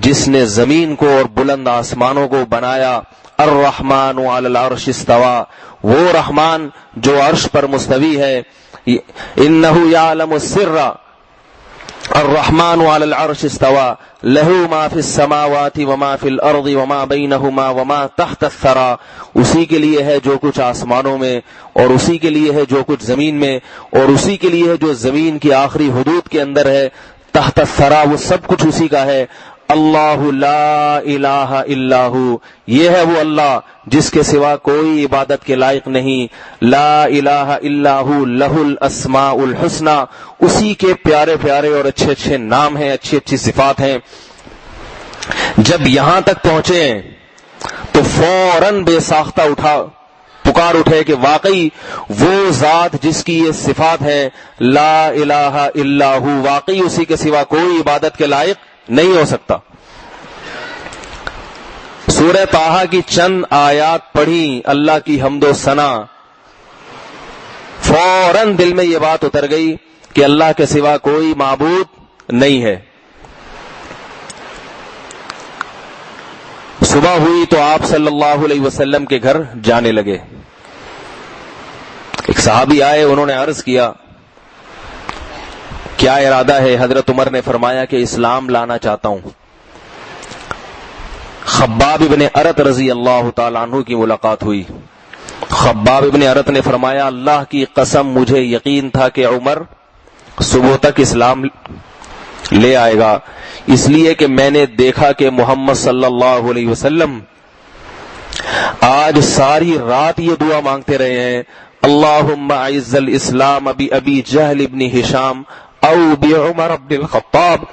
جس نے زمین کو اور بلند آسمانوں کو بنایا. الرحمن علی العرش استوى، وہ رحمان جو عرش پر مستوی ہے. انہ یعلم السر، الرحمن علی العرش استوى لہ ما فی السماوات وما فی الارض وما بینہما وما تحت الثری، اسی کے لیے ہے جو کچھ آسمانوں میں اور اسی کے لیے ہے جو کچھ زمین میں اور اسی کے لیے ہے جو زمین کی آخری حدود کے اندر ہے. تحت الثری، وہ سب کچھ اسی کا ہے. اللہ لا الہ الا ہو، یہ ہے وہ اللہ جس کے سوا کوئی عبادت کے لائق نہیں. لا الہ الا ہو لہ الاسماء الحسنی، اسی کے پیارے پیارے اور اچھے اچھے نام ہیں، اچھی اچھی صفات ہیں. جب یہاں تک پہنچے تو فوراً بے ساختہ پکار اٹھے کہ واقعی وہ ذات جس کی یہ صفات ہے، لا الہ الا ہو، واقعی اسی کے سوا کوئی عبادت کے لائق نہیں ہو سکتا. سورہ طٰہٰ کی چند آیات پڑھی، اللہ کی حمد و ثنا، فوراً دل میں یہ بات اتر گئی کہ اللہ کے سوا کوئی معبود نہیں ہے. صبح ہوئی تو آپ صلی اللہ علیہ وسلم کے گھر جانے لگے. ایک صحابی آئے، انہوں نے عرض کیا کیا ارادہ ہے؟ حضرت عمر نے فرمایا کہ اسلام لانا چاہتا ہوں. خباب ابن ارت رضی اللہ تعالیٰ عنہ کی ملاقات ہوئی. خباب ابن ارت نے فرمایا اللہ کی قسم مجھے یقین تھا کہ عمر صبح تک اسلام لے آئے گا، اس لیے کہ میں نے دیکھا کہ محمد صلی اللہ علیہ وسلم آج ساری رات یہ دعا مانگتے رہے ہیں، اللہم اعز الاسلام بابی جہل ابن ہشام او بعمر بن الخطاب.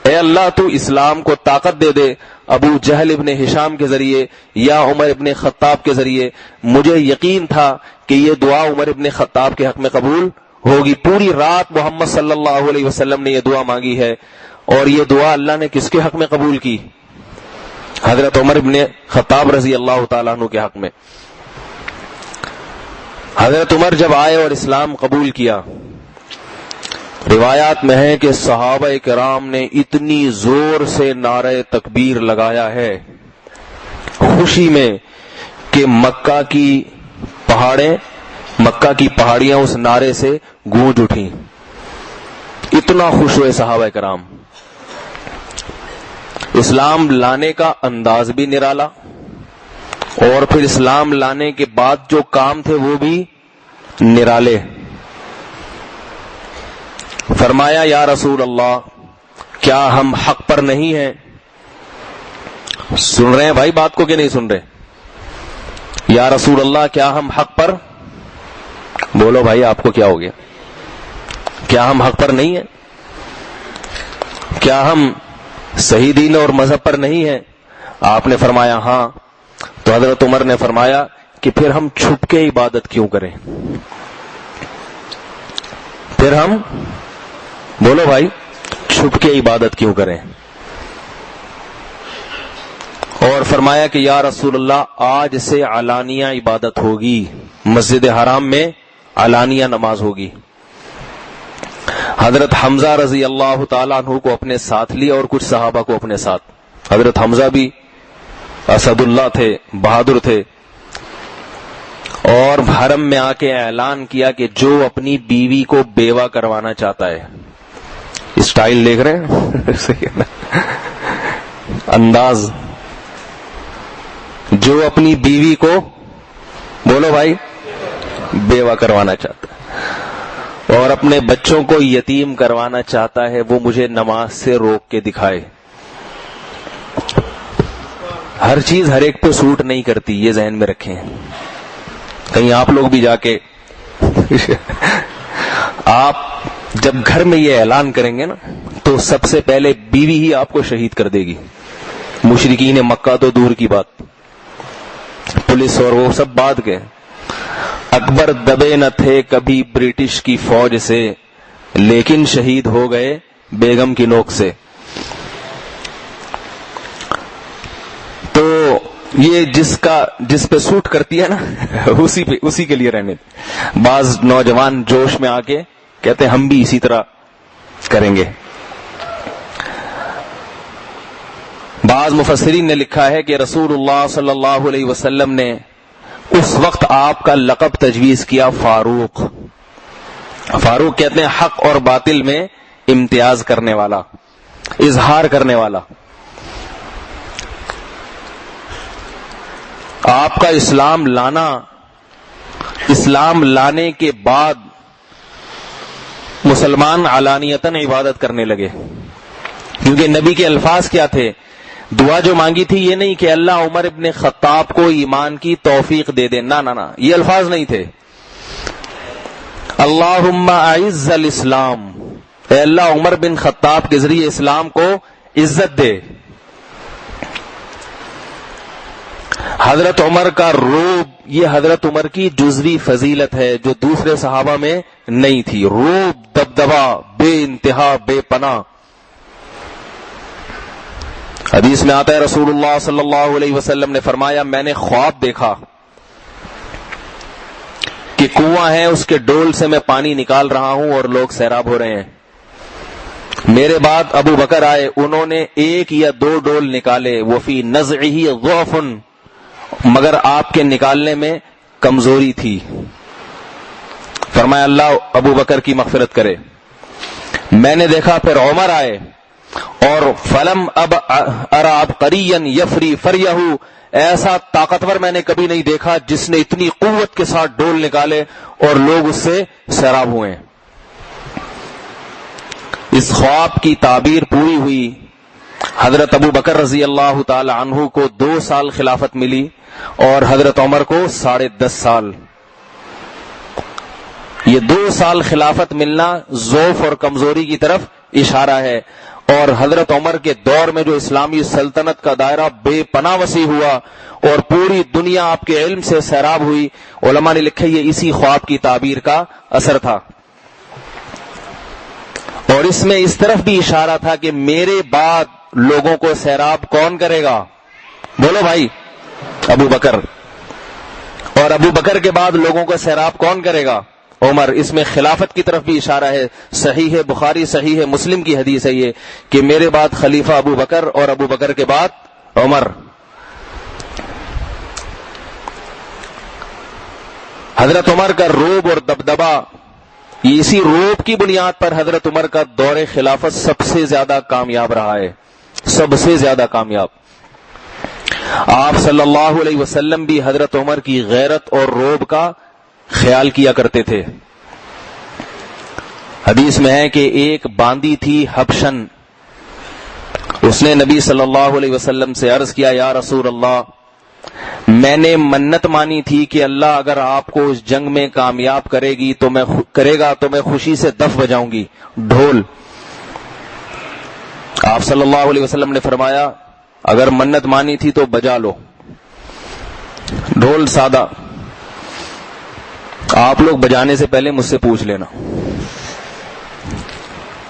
اے اللہ تو اسلام کو طاقت دے دے ابو جہل ابن ہشام کے ذریعے یا عمر ابن خطاب کے ذریعے. مجھے یقین تھا کہ یہ دعا عمر ابن خطاب کے حق میں قبول ہوگی. پوری رات محمد صلی اللہ علیہ وسلم نے یہ دعا مانگی ہے، اور یہ دعا اللہ نے کس کے حق میں قبول کی؟ حضرت عمر ابن خطاب رضی اللہ تعالیٰ عنہ کے حق میں. حضرت عمر جب آئے اور اسلام قبول کیا، روایات میں ہے کہ صحابہ کرام نے اتنی زور سے نعرہ تکبیر لگایا ہے خوشی میں کہ مکہ کی پہاڑیاں اس نعرے سے گونج اٹھیں. اتنا خوش ہوئے صحابہ کرام. اسلام لانے کا انداز بھی نرالا، اور پھر اسلام لانے کے بعد جو کام تھے وہ بھی نرالے. فرمایا یا رسول اللہ کیا ہم حق پر نہیں ہیں؟ سن رہے ہیں بھائی بات کو کہ نہیں سن رہے؟ یا رسول اللہ کیا ہم حق پر؟ بولو بھائی آپ کو کیا ہو گیا؟ کیا ہم حق پر نہیں ہیں؟ کیا ہم صحیح دین اور مذہب پر نہیں ہیں؟ آپ نے فرمایا ہاں. تو حضرت عمر نے فرمایا کہ پھر ہم چھپ کے عبادت کیوں کریں؟ پھر ہم بولو بھائی چھپ کے عبادت کیوں کریں؟ اور فرمایا کہ یا رسول اللہ آج سے علانیہ عبادت ہوگی، مسجد حرام میں علانیہ نماز ہوگی. حضرت حمزہ رضی اللہ تعالیٰ عنہ کو اپنے ساتھ لیا اور کچھ صحابہ کو اپنے ساتھ. حضرت حمزہ بھی اسد اللہ تھے، بہادر تھے، اور حرم میں آ کے اعلان کیا کہ جو اپنی بیوی کو بیوہ کروانا چاہتا ہے، اسٹائل دیکھ رہے ہیں انداز، جو اپنی بیوی کو، بولو بھائی، بیوہ کروانا چاہتا ہے اور اپنے بچوں کو یتیم کروانا چاہتا ہے، وہ مجھے نماز سے روک کے دکھائے۔ ہر چیز ہر ایک پہ سوٹ نہیں کرتی، یہ ذہن میں رکھیں۔ کہیں آپ لوگ بھی جا کے آپ جب گھر میں یہ اعلان کریں گے نا تو سب سے پہلے بیوی ہی آپ کو شہید کر دے گی۔ مشرکین مکہ تو دور کی بات، پولیس اور وہ سب بعد کے۔ اکبر دبے نہ تھے کبھی برٹش کی فوج سے، لیکن شہید ہو گئے بیگم کی نوک سے۔ تو یہ جس پہ سوٹ کرتی ہے نا اسی کے لیے رہنے دیں۔ بعض نوجوان جوش میں آ کے کہتے ہیں ہم بھی اسی طرح کریں گے۔ بعض مفسرین نے لکھا ہے کہ رسول اللہ صلی اللہ علیہ وسلم نے اس وقت آپ کا لقب تجویز کیا فاروق۔ فاروق کہتے ہیں حق اور باطل میں امتیاز کرنے والا، اظہار کرنے والا۔ آپ کا اسلام لانے کے بعد مسلمان علانیتاً عبادت کرنے لگے، کیونکہ نبی کے الفاظ کیا تھے؟ دعا جو مانگی تھی یہ نہیں کہ اللہ عمر ابن خطاب کو ایمان کی توفیق دے دے، نہ، یہ الفاظ نہیں تھے۔ اللہم اعز الاسلام، اے اللہ عمر بن خطاب کے ذریعے اسلام کو عزت دے۔ حضرت عمر کا روب، یہ حضرت عمر کی جزوی فضیلت ہے جو دوسرے صحابہ میں نہیں تھی۔ روب، دبدبا، بے انتہا، بے پناہ۔ حدیث میں آتا ہے رسول اللہ صلی اللہ علیہ وسلم نے فرمایا میں نے خواب دیکھا کہ کنواں ہے، اس کے ڈول سے میں پانی نکال رہا ہوں اور لوگ سیراب ہو رہے ہیں۔ میرے بعد ابو بکر آئے، انہوں نے 1 یا 2 ڈول نکالے، وفی نزعہ ضعف، مگر آپ کے نکالنے میں کمزوری تھی۔ فرمایا اللہ ابو بکر کی مغفرت کرے۔ میں نے دیکھا پھر عمر آئے اور فلم اب ارا عبقریا یفری فریہ، ایسا طاقتور میں نے کبھی نہیں دیکھا جس نے اتنی قوت کے ساتھ ڈول نکالے اور لوگ اس سے سیراب ہوئے۔ اس خواب کی تعبیر پوری ہوئی۔ حضرت ابو بکر رضی اللہ تعالی عنہ کو 2 سال خلافت ملی اور حضرت عمر کو 10.5 سال۔ یہ 2 سال خلافت ملنا ضعف اور کمزوری کی طرف اشارہ ہے، اور حضرت عمر کے دور میں جو اسلامی سلطنت کا دائرہ بے پناہ وسیع ہوا اور پوری دنیا آپ کے علم سے سیراب ہوئی، علماء نے لکھا یہ اسی خواب کی تعبیر کا اثر تھا۔ اور اس میں اس طرف بھی اشارہ تھا کہ میرے بعد لوگوں کو سیراب کون کرے گا؟ بولو بھائی، ابو بکر۔ اور ابو بکر کے بعد لوگوں کو سیراب کون کرے گا؟ عمر۔ اس میں خلافت کی طرف بھی اشارہ ہے۔ صحیح بخاری صحیح مسلم کی حدیث ہے یہ کہ میرے بعد خلیفہ ابو بکر اور ابو بکر کے بعد عمر۔ حضرت عمر کا روب اور دبدبا، اسی روب کی بنیاد پر حضرت عمر کا دور خلافت سب سے زیادہ کامیاب رہا ہے، سب سے زیادہ کامیاب۔ آپ صلی اللہ علیہ وسلم بھی حضرت عمر کی غیرت اور روب کا خیال کیا کرتے تھے۔ حدیث میں ہے کہ ایک باندی تھی حبشن، اس نے نبی صلی اللہ علیہ وسلم سے عرض کیا یا رسول اللہ، میں نے منت مانی تھی کہ اللہ اگر آپ کو اس جنگ میں کامیاب کرے گا تو میں خوشی سے دف بجاؤں گی، ڈھول۔ آپ صلی اللہ علیہ وسلم نے فرمایا اگر منت مانی تھی تو بجا لو، ڈھول سادہ۔ آپ لوگ بجانے سے پہلے مجھ سے پوچھ لینا،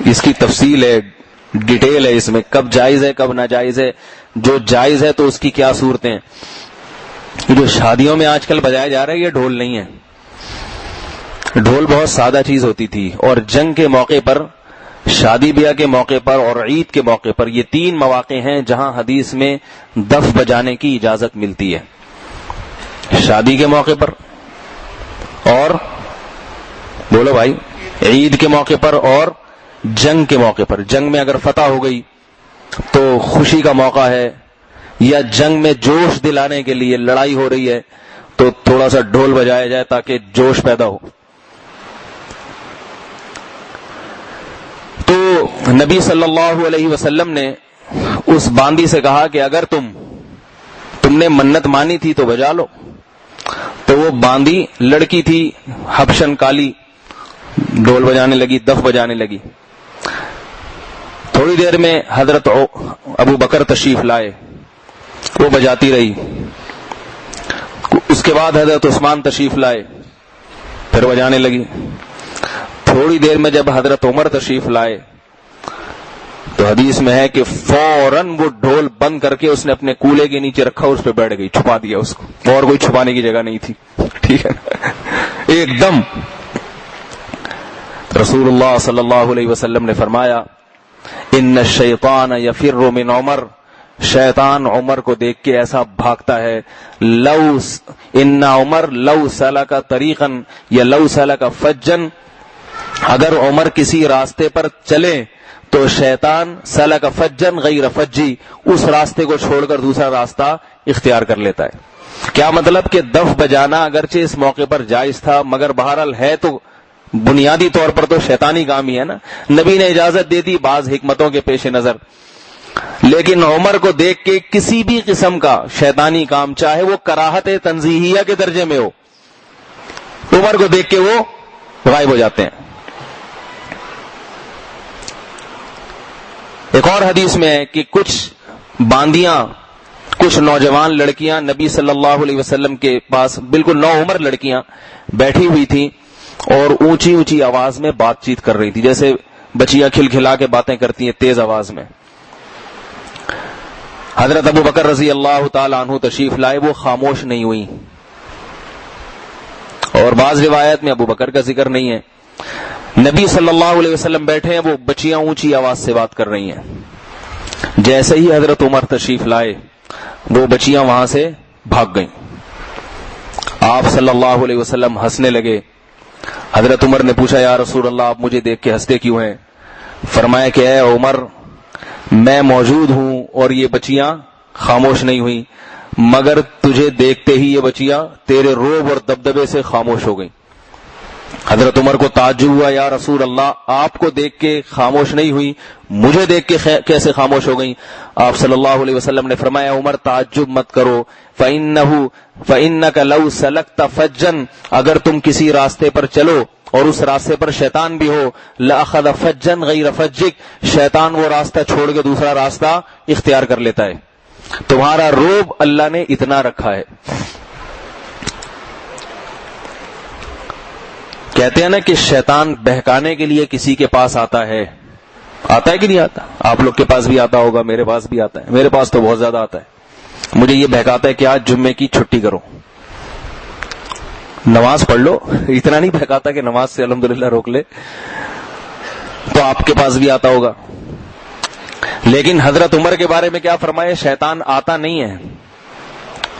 اس کی تفصیل ہے، ڈیٹیل ہے اس میں، کب جائز ہے کب ناجائز ہے۔ جو جائز ہے تو اس کی کیا صورتیں۔ جو شادیوں میں آج کل بجایا جا رہا ہے یہ ڈھول نہیں ہے، ڈھول بہت سادہ چیز ہوتی تھی، اور جنگ کے موقع پر، شادی بیاہ کے موقع پر اور عید کے موقع پر، یہ 3 مواقع ہیں جہاں حدیث میں دف بجانے کی اجازت ملتی ہے۔ شادی کے موقع پر، اور بولو بھائی، عید کے موقع پر اور جنگ کے موقع پر. جنگ میں اگر فتح ہو گئی تو خوشی کا موقع ہے، یا جنگ میں جوش دلانے کے لیے لڑائی ہو رہی ہے تو تھوڑا سا ڈھول بجایا جائے تاکہ جوش پیدا ہو. تو نبی صلی اللہ علیہ وسلم نے اس باندی سے کہا کہ اگر تم نے منت مانی تھی تو بجا لو. تو وہ باندی لڑکی تھی، حبشن کالی، ڈھول بجانے لگی، دف بجانے لگی. تھوڑی دیر میں حضرت ابو بکر تشریف لائے، وہ بجاتی رہی. اس کے بعد حضرت عثمان تشریف لائے، پھر بجانے لگی. تھوڑی دیر میں جب حضرت عمر تشریف لائے تو حدیث میں ہے کہ فوراً وہ ڈھول بند کر کے اس نے اپنے کولے کے نیچے رکھا، اس پہ بیٹھ گئی، چھپا دیا اس کو، اور کوئی چھپانے کی جگہ نہیں تھی. ٹھیک ہے نا، ایک دم. رسول اللہ صلی اللہ علیہ وسلم نے فرمایا ان الشیطان یفر من عمر، شیطان عمر کو دیکھ کے ایسا بھاگتا ہے، لو ان عمر لو سلک طریقا یا لو سلک فجا، اگر عمر کسی راستے پر چلے تو شیطان سلک فجن غیر فجی، اس راستے کو چھوڑ کر دوسرا راستہ اختیار کر لیتا ہے. کیا مطلب کہ دف بجانا اگرچہ اس موقع پر جائز تھا، مگر بہرحال ہے تو بنیادی طور پر تو شیطانی کام ہی ہے نا. نبی نے اجازت دے دی بعض حکمتوں کے پیش نظر، لیکن عمر کو دیکھ کے کسی بھی قسم کا شیطانی کام، چاہے وہ کراہت تنزیہیہ کے درجے میں ہو، عمر کو دیکھ کے وہ غائب ہو جاتے ہیں. ایک اور حدیث میں ہے کہ کچھ باندیاں، کچھ نوجوان لڑکیاں نبی صلی اللہ علیہ وسلم کے پاس، بالکل نو عمر لڑکیاں بیٹھی ہوئی تھیں اور اونچی اونچی آواز میں بات چیت کر رہی تھی، جیسے بچیاں کھلکھلا کے باتیں کرتی ہیں تیز آواز میں. حضرت ابو بکر رضی اللہ تعالی عنہ تشریف لائے، وہ خاموش نہیں ہوئی. اور بعض روایت میں ابو بکر کا ذکر نہیں ہے. نبی صلی اللہ علیہ وسلم بیٹھے ہیں، وہ بچیاں اونچی آواز سے بات کر رہی ہیں. جیسے ہی حضرت عمر تشریف لائے وہ بچیاں وہاں سے بھاگ گئیں. آپ صلی اللہ علیہ وسلم ہنسنے لگے. حضرت عمر نے پوچھا یا رسول اللہ آپ مجھے دیکھ کے ہنستے کیوں ہیں؟ فرمایا کہ اے عمر میں موجود ہوں اور یہ بچیاں خاموش نہیں ہوئی، مگر تجھے دیکھتے ہی یہ بچیاں تیرے روب اور دبدبے سے خاموش ہو گئیں. حضرت عمر کو تعجب ہوا، یا رسول اللہ آپ کو دیکھ کے خاموش نہیں ہوئی، مجھے دیکھ کے کیسے خاموش ہو گئیں؟ آپ صلی اللہ علیہ وسلم نے فرمایا عمر تعجب مت کرو، فَإِنَّكَ لَوْ سَلَكْتَ فَجًّا، اگر تم کسی راستے پر چلو اور اس راستے پر شیطان بھی ہو، لَأَخَذَ فَجًّا غَيْرَ فَجِّكَ، شیطان وہ راستہ چھوڑ کے دوسرا راستہ اختیار کر لیتا ہے. تمہارا روب اللہ نے اتنا رکھا ہے. کہتے ہیں نا کہ شیطان بہکانے کے لیے کسی کے پاس آتا ہے کہ نہیں آتا؟ آپ لوگ کے پاس بھی آتا ہوگا، میرے پاس بھی آتا ہے، میرے پاس تو بہت زیادہ آتا ہے. مجھے یہ بہکاتا ہے کہ آج جمعے کی چھٹی کرو، نماز پڑھ لو. اتنا نہیں بہکاتا کہ نماز سے الحمدللہ روک لے. تو آپ کے پاس بھی آتا ہوگا. لیکن حضرت عمر کے بارے میں کیا فرمایا؟ شیطان آتا نہیں ہے،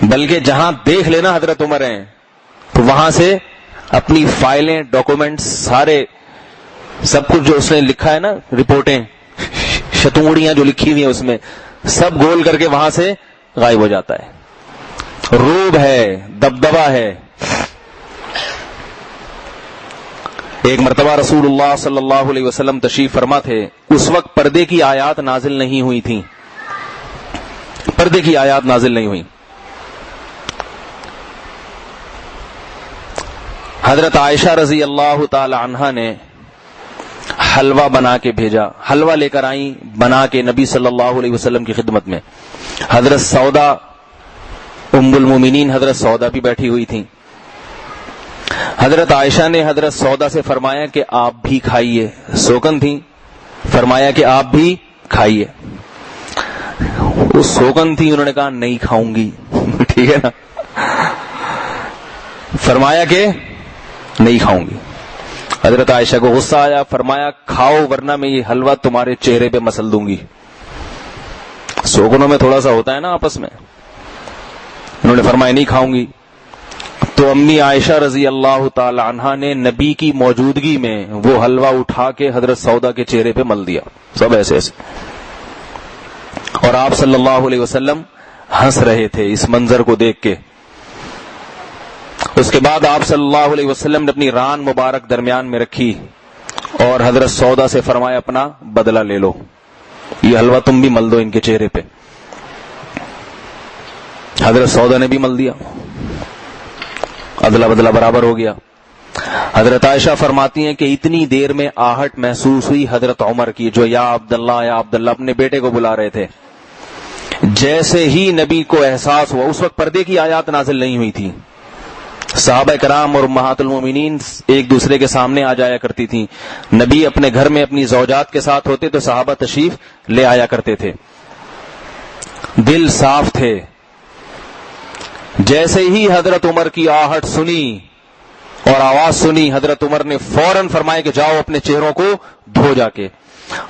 بلکہ جہاں دیکھ لینا حضرت عمر ہیں تو وہاں سے اپنی فائلیں، ڈاکومنٹس، سارے سب کچھ جو اس نے لکھا ہے نا، رپورٹیں، شتونگڑیاں جو لکھی ہوئی ہیں اس میں، سب گول کر کے وہاں سے غائب ہو جاتا ہے. روب ہے، دبدبا ہے. ایک مرتبہ رسول اللہ صلی اللہ علیہ وسلم تشریف فرما تھے، اس وقت پردے کی آیات نازل نہیں ہوئی تھیں، پردے کی آیات نازل نہیں ہوئی. حضرت عائشہ رضی اللہ تعالی عنہا نے حلوہ بنا کے بھیجا، حلوہ لے کر آئیں بنا کے نبی صلی اللہ علیہ وسلم کی خدمت میں. حضرت سودا ام المومنین حضرت سودا بھی بیٹھی ہوئی تھیں. حضرت عائشہ نے حضرت سودا سے فرمایا کہ آپ بھی کھائیے، سوکن تھیں، فرمایا کہ آپ بھی کھائیے. وہ سوکن تھی، انہوں نے کہا نہیں کھاؤں گی. ٹھیک ہے نا، فرمایا کہ نہیں کھاؤں گی. حضرت عائشہ کو غصہ آیا، فرمایا کھاؤ ورنہ میں یہ حلوہ تمہارے چہرے پہ مسل دوں گی. سوکنوں میں تھوڑا سا ہوتا ہے نا آپس میں. انہوں نے فرمایا نہیں کھاؤں گی. تو امی عائشہ رضی اللہ تعالی عنہا نے نبی کی موجودگی میں وہ حلوہ اٹھا کے حضرت سودا کے چہرے پہ مل دیا، سب ایسے ایسے، اور آپ صلی اللہ علیہ وسلم ہنس رہے تھے اس منظر کو دیکھ کے۔ اس کے بعد آپ صلی اللہ علیہ وسلم نے اپنی ران مبارک درمیان میں رکھی اور حضرت سودا سے فرمایا اپنا بدلہ لے لو، یہ حلوہ تم بھی مل دو ان کے چہرے پہ۔ حضرت سودا نے بھی مل دیا، ادلا بدلا برابر ہو گیا۔ حضرت عائشہ فرماتی ہیں کہ اتنی دیر میں آہٹ محسوس ہوئی حضرت عمر کی، جو یا عبداللہ یا عبداللہ اپنے بیٹے کو بلا رہے تھے۔ جیسے ہی نبی کو احساس ہوا، اس وقت پردے کی آیات نازل نہیں ہوئی تھی، صحابہ کرام اور امہات المومنین ایک دوسرے کے سامنے آ جایا کرتی تھیں، نبی اپنے گھر میں اپنی زوجات کے ساتھ ہوتے تو صحابہ تشریف لے آیا کرتے تھے، دل صاف تھے۔ جیسے ہی حضرت عمر کی آہٹ سنی اور آواز سنی، حضرت عمر نے فوراً فرمایا کہ جاؤ اپنے چہروں کو دھو جا کے۔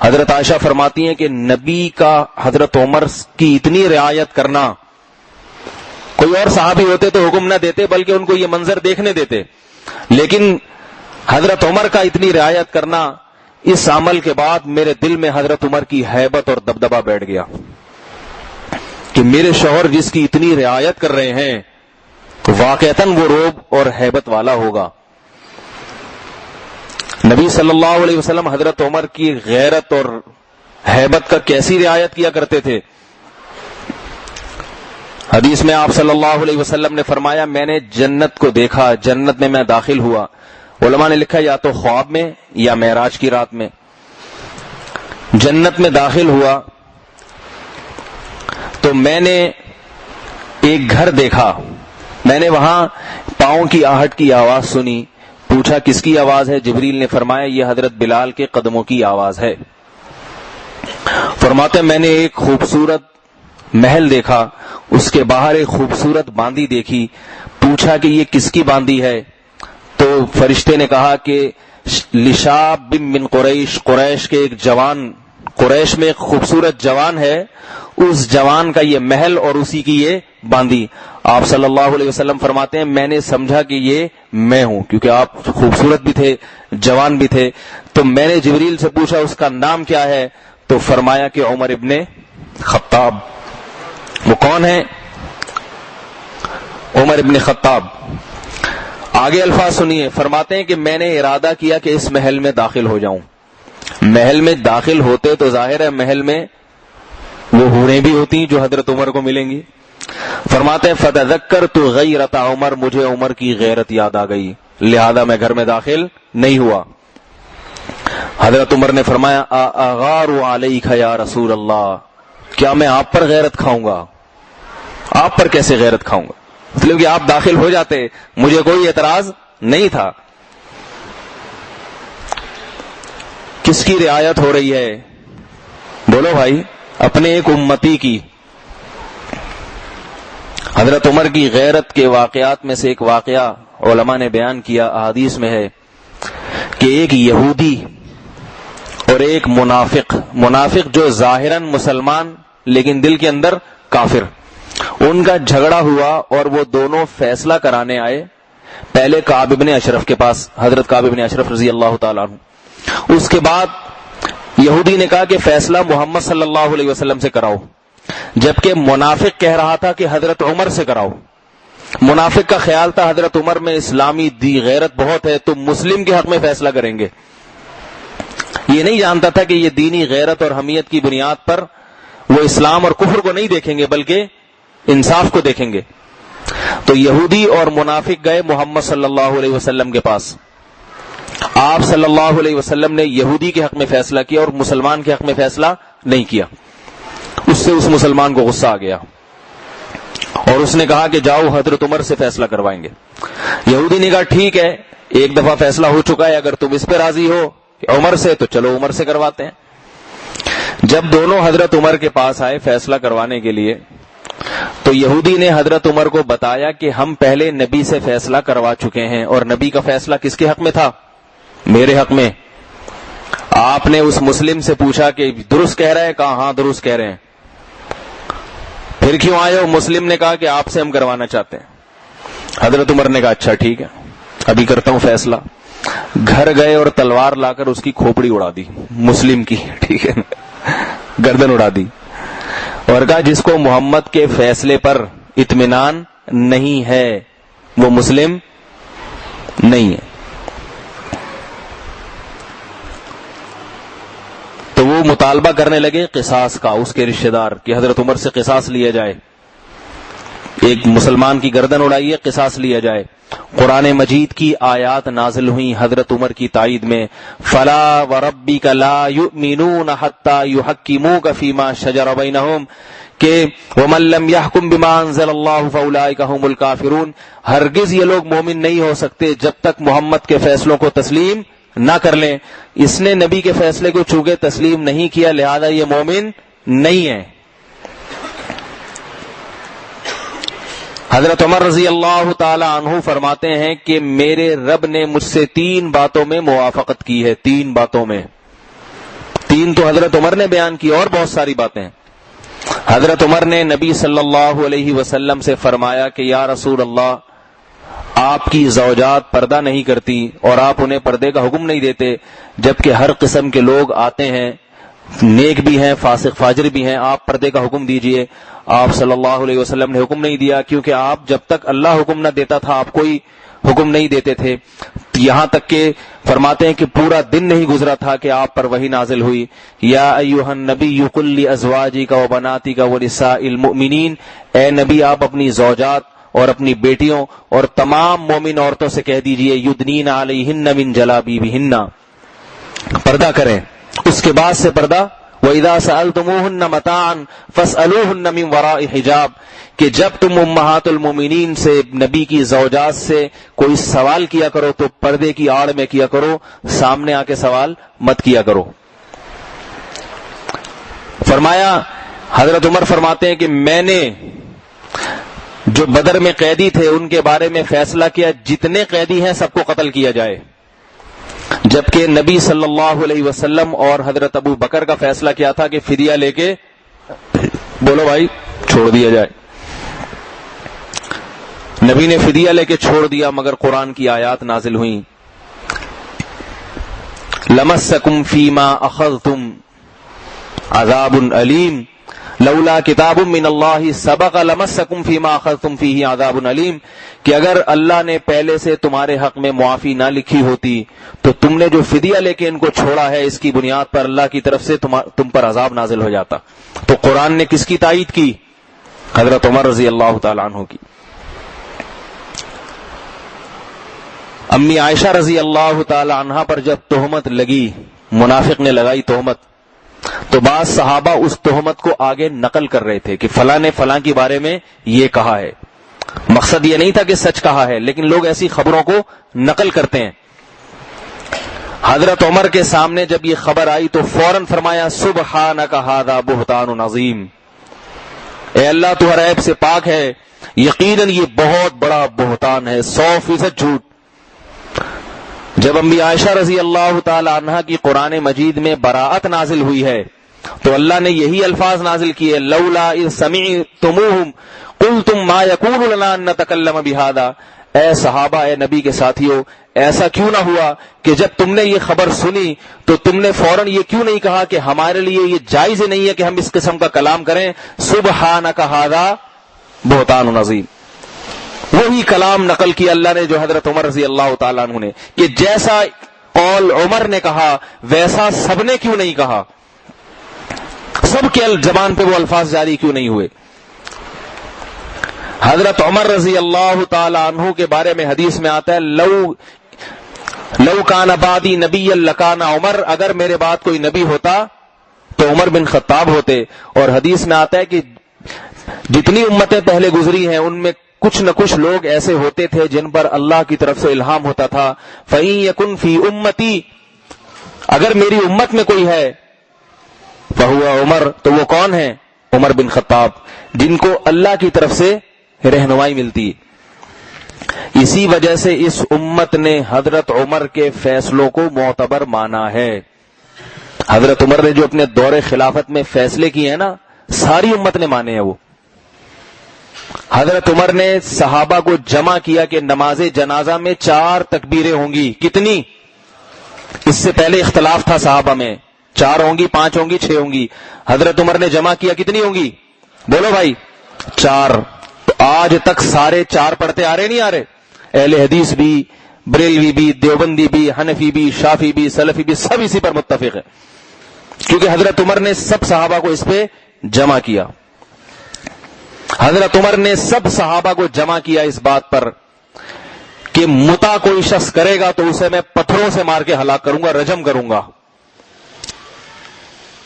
حضرت عائشہ فرماتی ہیں کہ نبی کا حضرت عمر کی اتنی رعایت کرنا، کوئی اور صحابی ہوتے تو حکم نہ دیتے بلکہ ان کو یہ منظر دیکھنے دیتے، لیکن حضرت عمر کا اتنی رعایت کرنا، اس عمل کے بعد میرے دل میں حضرت عمر کی ہیبت اور دبدبہ بیٹھ گیا کہ میرے شوہر جس کی اتنی رعایت کر رہے ہیں واقعتاً وہ روب اور ہیبت والا ہوگا۔ نبی صلی اللہ علیہ وسلم حضرت عمر کی غیرت اور ہیبت کا کیسی رعایت کیا کرتے تھے۔ حدیث میں آپ صلی اللہ علیہ وسلم نے فرمایا میں نے جنت کو دیکھا، جنت میں داخل ہوا، علماء نے لکھا یا تو خواب میں یا معراج کی رات میں۔ جنت میں داخل ہوا تو میں نے ایک گھر دیکھا، میں نے وہاں پاؤں کی آہٹ کی آواز سنی، پوچھا کس کی آواز ہے؟ جبریل نے فرمایا یہ حضرت بلال کے قدموں کی آواز ہے۔ فرماتے میں نے ایک خوبصورت محل دیکھا، اس کے باہر ایک خوبصورت باندی دیکھی، پوچھا کہ یہ کس کی باندی ہے؟ تو فرشتے نے کہا کہ لشاب من قریش، قریش کے ایک جوان، قریش میں ایک خوبصورت جوان ہے، اس جوان کا یہ محل اور اسی کی یہ باندی۔ آپ صلی اللہ علیہ وسلم فرماتے ہیں میں نے سمجھا کہ یہ میں ہوں، کیونکہ آپ خوبصورت بھی تھے، جوان بھی تھے، تو میں نے جبریل سے پوچھا اس کا نام کیا ہے؟ تو فرمایا کہ عمر ابن خطاب۔ وہ کون ہے؟ عمر ابن خطاب۔ آگے الفاظ سنیے، فرماتے ہیں کہ میں نے ارادہ کیا کہ اس محل میں داخل ہو جاؤں۔ محل میں داخل ہوتے تو ظاہر ہے محل میں وہ حوریں بھی ہوتی ہیں جو حضرت عمر کو ملیں گی۔ فرماتے ہیں فتذکرت غیرت عمر، مجھے عمر کی غیرت یاد آ گئی، لہذا میں گھر میں داخل نہیں ہوا۔ حضرت عمر نے فرمایا اغار علیک یا رسول اللہ، کیا میں آپ پر غیرت کھاؤں گا؟ آپ پر کیسے غیرت کھاؤں گا؟ مطلب کہ آپ داخل ہو جاتے، مجھے کوئی اعتراض نہیں تھا۔ کس کی رعایت ہو رہی ہے؟ بولو بھائی، اپنے ایک امتی کی۔ حضرت عمر کی غیرت کے واقعات میں سے ایک واقعہ علماء نے بیان کیا، احادیث میں ہے کہ ایک یہودی اور ایک منافق جو ظاہراً مسلمان لیکن دل کے اندر کافر، ان کا جھگڑا ہوا اور وہ دونوں فیصلہ کرانے آئے پہلے کعب بن اشرف کے پاس، حضرت کعب بن اشرف رضی اللہ تعالیٰ عنہ۔ اس کے بعد یہودی نے کہا کہ فیصلہ محمد صلی اللہ علیہ وسلم سے کراؤ، جبکہ منافق کہہ رہا تھا کہ حضرت عمر سے کراؤ۔ منافق کا خیال تھا حضرت عمر میں اسلامی دی غیرت بہت ہے تو مسلم کے حق میں فیصلہ کریں گے، یہ نہیں جانتا تھا کہ یہ دینی غیرت اور حمیت کی بنیاد پر وہ اسلام اور کفر کو نہیں دیکھیں گے بلکہ انصاف کو دیکھیں گے۔ تو یہودی اور منافق گئے محمد صلی اللہ علیہ وسلم کے پاس، آپ صلی اللہ علیہ وسلم نے یہودی کے حق میں فیصلہ کیا اور مسلمان کے حق میں فیصلہ نہیں کیا۔ اس سے اس مسلمان کو غصہ آ گیا اور اس نے کہا کہ جاؤ حضرت عمر سے فیصلہ کروائیں گے۔ یہودی نے کہا ٹھیک ہے، ایک دفعہ فیصلہ ہو چکا ہے، اگر تم اس پہ راضی ہو کہ عمر سے تو چلو عمر سے کرواتے ہیں۔ جب دونوں حضرت عمر کے پاس آئے فیصلہ کروانے کے لیے تو یہودی نے حضرت عمر کو بتایا کہ ہم پہلے نبی سے فیصلہ کروا چکے ہیں اور نبی کا فیصلہ کس کے حق میں تھا؟ میرے حق میں۔ آپ نے اس مسلم سے پوچھا کہ درست کہہ رہے ہیں؟ کہا ہاں درست کہہ رہے ہیں۔ پھر کیوں آئے ہو؟ مسلم نے کہا کہ آپ سے ہم کروانا چاہتے ہیں۔ حضرت عمر نے کہا اچھا ٹھیک ہے ابھی کرتا ہوں فیصلہ. گھر گئے اور تلوار لا کر اس کی کھوپڑی اڑا دی, مسلم کی, ٹھیک ہے, گردن اڑا دی, اور کہا جس کو محمد کے فیصلے پر اطمینان نہیں ہے وہ مسلم نہیں ہے. تو وہ مطالبہ کرنے لگے قصاص کا, اس کے رشتہ دار, کہ حضرت عمر سے قصاص لیا جائے, ایک مسلمان کی گردن اڑائی ہے, قصاص لیا جائے. قرآن مجید کی آیات نازل ہوئی حضرت عمر کی تائید میں, فلا وربک لا یؤمنون حتی یحکموک فیما شجر بینہم, کہ ومن لم یحکم بما انزل اللہ فاولئک هم الکافرون, ہرگز یہ لوگ مومن نہیں ہو سکتے جب تک محمد کے فیصلوں کو تسلیم نہ کر لیں. اس نے نبی کے فیصلے کو چونکہ تسلیم نہیں کیا لہذا یہ مومن نہیں ہے. حضرت عمر رضی اللہ تعالی عنہ فرماتے ہیں کہ میرے رب نے مجھ سے 3 باتوں میں موافقت کی ہے, 3 باتوں میں. 3 تو حضرت عمر نے بیان کی اور بہت ساری باتیں. حضرت عمر نے نبی صلی اللہ علیہ وسلم سے فرمایا کہ یا رسول اللہ, آپ کی زوجات پردہ نہیں کرتی اور آپ انہیں پردے کا حکم نہیں دیتے, جبکہ ہر قسم کے لوگ آتے ہیں, نیک بھی ہیں فاسق فاجر بھی ہیں, آپ پردے کا حکم دیجئے. آپ صلی اللہ علیہ وسلم نے حکم نہیں دیا, کیونکہ آپ جب تک اللہ حکم نہ دیتا تھا آپ کوئی حکم نہیں دیتے تھے. یہاں تک کہ فرماتے ہیں کہ پورا دن نہیں گزرا تھا کہ آپ پر وحی نازل ہوئی, یا ایھا النبی قل لازواجک وبناتک ونساء المؤمنین, اے نبی آپ اپنی زوجات اور اپنی بیٹیوں اور تمام مومن عورتوں سے کہہ دیجئے یدنین علیہن من جلابیبہن, پردہ کریں. اس کے بعد سے پردہ, وَإِذَا سَأَلْتُمُوهُنَّ مَتَاعًا فَاسْأَلُوهُنَّ مِنْ وَرَاءِ حِجَابٍ, کہ جب تم امہات المومنین سے, نبی کی زوجات سے کوئی سوال کیا کرو تو پردے کی آڑ میں کیا کرو, سامنے آ کے سوال مت کیا کرو. فرمایا, حضرت عمر فرماتے ہیں کہ میں نے جو بدر میں قیدی تھے ان کے بارے میں فیصلہ کیا جتنے قیدی ہیں سب کو قتل کیا جائے, جبکہ نبی صلی اللہ علیہ وسلم اور حضرت ابو بکر کا فیصلہ کیا تھا کہ فدیہ لے کے بولو بھائی چھوڑ دیا جائے. نبی نے فدیہ لے کے چھوڑ دیا, مگر قرآن کی آیات نازل ہوئیں, لمسکم فیما اخذتم عذاب علیم لولا کتاب من اللہ سبق لمسکم فیما اخذتم فیہ عذاب علیم, کہ اگر اللہ نے پہلے سے تمہارے حق میں معافی نہ لکھی ہوتی تو تم نے جو فدیہ لے کے ان کو چھوڑا ہے اس کی بنیاد پر اللہ کی طرف سے تم پر عذاب نازل ہو جاتا. تو قرآن نے کس کی تائید کی؟ حضرت عمر رضی اللہ تعالی عنہ کی. امی عائشہ رضی اللہ تعالی عنہا پر جب تہمت لگی, منافق نے لگائی تہمت, تو بعض صحابہ اس تہمت کو آگے نقل کر رہے تھے کہ فلاں نے فلاں کے بارے میں یہ کہا ہے. مقصد یہ نہیں تھا کہ سچ کہا ہے, لیکن لوگ ایسی خبروں کو نقل کرتے ہیں. حضرت عمر کے سامنے جب یہ خبر آئی تو فوراً فرمایا سبحانک ھذا بہتان عظیم, اے اللہ تو ہر عیب سے پاک ہے, یقیناً یہ بہت بڑا بہتان ہے, 100% جھوٹ. جب امی عائشہ رضی اللہ تعالی عنہا کی قرآن مجید میں براءت نازل ہوئی ہے تو اللہ نے یہی الفاظ نازل کیے, لولا اذ سمعتموہم قلتم ما یکون لنا ان نتکلم بہذا, اے صحابہ, اے نبی کے ساتھیوں, ایسا کیوں نہ ہوا کہ جب تم نے یہ خبر سنی تو تم نے فوراً یہ کیوں نہیں کہا کہ ہمارے لیے یہ جائز نہیں ہے کہ ہم اس قسم کا کلام کریں, سبحانک ھذا بہتان عظیم. وہی کلام نقل کیا اللہ نے جو حضرت عمر رضی اللہ تعالیٰ عنہ نے, کہ جیسا قول عمر نے کہا ویسا سب نے کیوں نہیں کہا, سب کے زبان پہ وہ الفاظ جاری کیوں نہیں ہوئے. حضرت عمر رضی اللہ تعالی عنہ کے بارے میں حدیث میں آتا ہے لو کان بعدی نبی لکان عمر, اگر میرے بعد کوئی نبی ہوتا تو عمر بن خطاب ہوتے. اور حدیث میں آتا ہے کہ جتنی امتیں پہلے گزری ہیں ان میں کچھ نہ کچھ لوگ ایسے ہوتے تھے جن پر اللہ کی طرف سے الہام ہوتا تھا. فَإِن يَكُن فِي أُمَّتِي, اگر میری امت میں کوئی ہے, فَهُوَ عمر, تو وہ کون ہے؟ عمر بن خطاب, جن کو اللہ کی طرف سے رہنمائی ملتی. اسی وجہ سے اس امت نے حضرت عمر کے فیصلوں کو معتبر مانا ہے. حضرت عمر نے جو اپنے دور خلافت میں فیصلے کیے ہیں نا, ساری امت نے مانے ہیں وہ. حضرت عمر نے صحابہ کو جمع کیا کہ نماز جنازہ میں 4 تکبیریں ہوں گی. کتنی؟ اس سے پہلے اختلاف تھا صحابہ میں، 4 ہوں گی، 5 ہوں گی، 6 ہوں گی. حضرت عمر نے جمع کیا کتنی ہوں گی؟ بولو بھائی. 4. تو آج تک سارے 4 پڑھتے آ رہے نہیں آ رہے؟ اہل حدیث بھی، بریلوی بھی، دیوبندی بھی، حنفی بھی، شافی بھی، سلفی بھی، سب اسی پر متفق ہے، کیونکہ حضرت عمر نے سب صحابہ کو اس پہ جمع کیا. حضرت عمر نے سب صحابہ کو جمع کیا اس بات پر کہ متا کوئی شخص کرے گا تو اسے میں پتھروں سے مار کے ہلاک کروں گا، رجم کروں گا.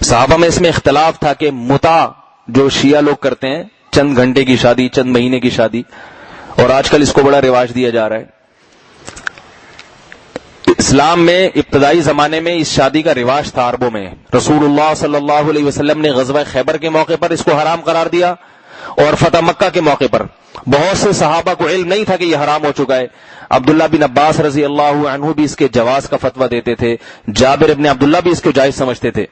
صحابہ میں اس میں اختلاف تھا کہ متا جو شیعہ لوگ کرتے ہیں، چند گھنٹے کی شادی، چند مہینے کی شادی، اور آج کل اس کو بڑا رواج دیا جا رہا ہے. اسلام میں ابتدائی زمانے میں اس شادی کا رواج تھا عربوں میں. رسول اللہ صلی اللہ علیہ وسلم نے غزوہ خیبر کے موقع پر اس کو حرام قرار دیا، اور فتح مکہ کے موقع پر. بہت سے صحابہ کو علم نہیں تھا کہ یہ حرام ہو چکا ہے. عبداللہ بن عباس رضی اللہ عنہ بھی اس کے جواز کا فتویٰ دیتے تھے، جابر ابن عبداللہ بھی اس کو جائز سمجھتے تھے.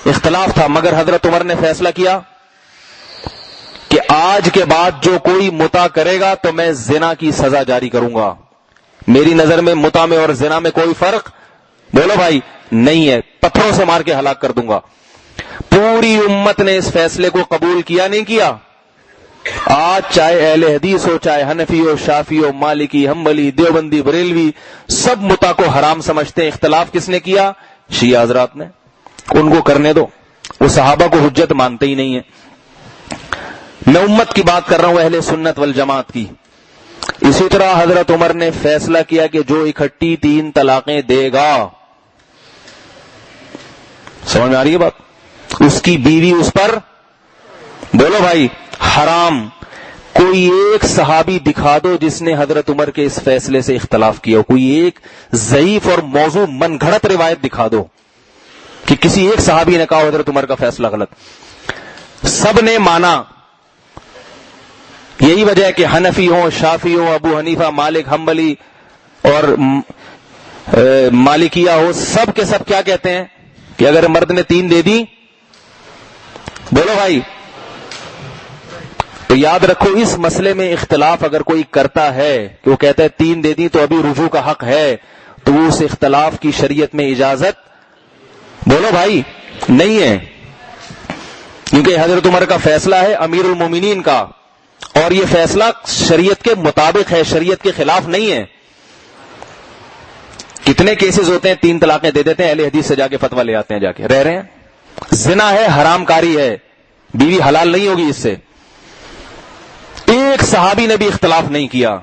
اختلاف تھا، مگر حضرت عمر نے فیصلہ کیا کہ آج کے بعد جو کوئی متا کرے گا تو میں زنا کی سزا جاری کروں گا. میری نظر میں متا میں اور زنا میں کوئی فرق، بولو بھائی، نہیں ہے، پتھروں سے مار کے ہلاک کر دوں گا. پوری امت نے اس فیصلے کو قبول کیا نہیں کیا؟ آج چاہے اہل حدیث ہو، چاہے حنفی ہو، شافی ہو، مالکی، حنبلی، دیوبندی، بریلوی، سب متا کو حرام سمجھتے ہیں. اختلاف کس نے کیا؟ شیعہ حضرات نے. ان کو کرنے دو، وہ صحابہ کو حجت مانتے ہی نہیں ہیں. میں امت کی بات کر رہا ہوں، اہل سنت والجماعت کی. اسی طرح حضرت عمر نے فیصلہ کیا کہ جو اکٹھی 3 طلاقیں دے گا، سمجھ میں آ رہی ہے بات؟ اس کی بیوی اس پر، بولو بھائی، حرام. کوئی ایک صحابی دکھا دو جس نے حضرت عمر کے اس فیصلے سے اختلاف کیا ہو. کوئی ایک ضعیف اور موضوع من گھڑت روایت دکھا دو کہ کسی ایک صحابی نے کہا حضرت عمر کا فیصلہ غلط. سب نے مانا. یہی وجہ ہے کہ حنفی ہوں، شافی ہوں، ابو حنیفہ، مالک، حنبلی اور مالکیہ ہو، سب کے سب کیا کہتے ہیں کہ اگر مرد نے 3 دے دی، بولو بھائی، تو یاد رکھو اس مسئلے میں اختلاف اگر کوئی کرتا ہے کہ وہ کہتا ہے 3 دے دی تو ابھی رجوع کا حق ہے، تو وہ اس اختلاف کی شریعت میں اجازت، بولو بھائی، نہیں ہے. کیونکہ حضرت عمر کا فیصلہ ہے امیر المومنین کا، اور یہ فیصلہ شریعت کے مطابق ہے، شریعت کے خلاف نہیں ہے. کتنے کیسز ہوتے ہیں 3 طلاقیں دے دیتے ہیں، اہل حدیث سے جا کے فتویٰ لے آتے ہیں، جا کے رہ رہے ہیں. زنا ہے، حرام کاری ہے، بیوی حلال نہیں ہوگی اس سے. ایک صحابی نے بھی اختلاف نہیں کیا،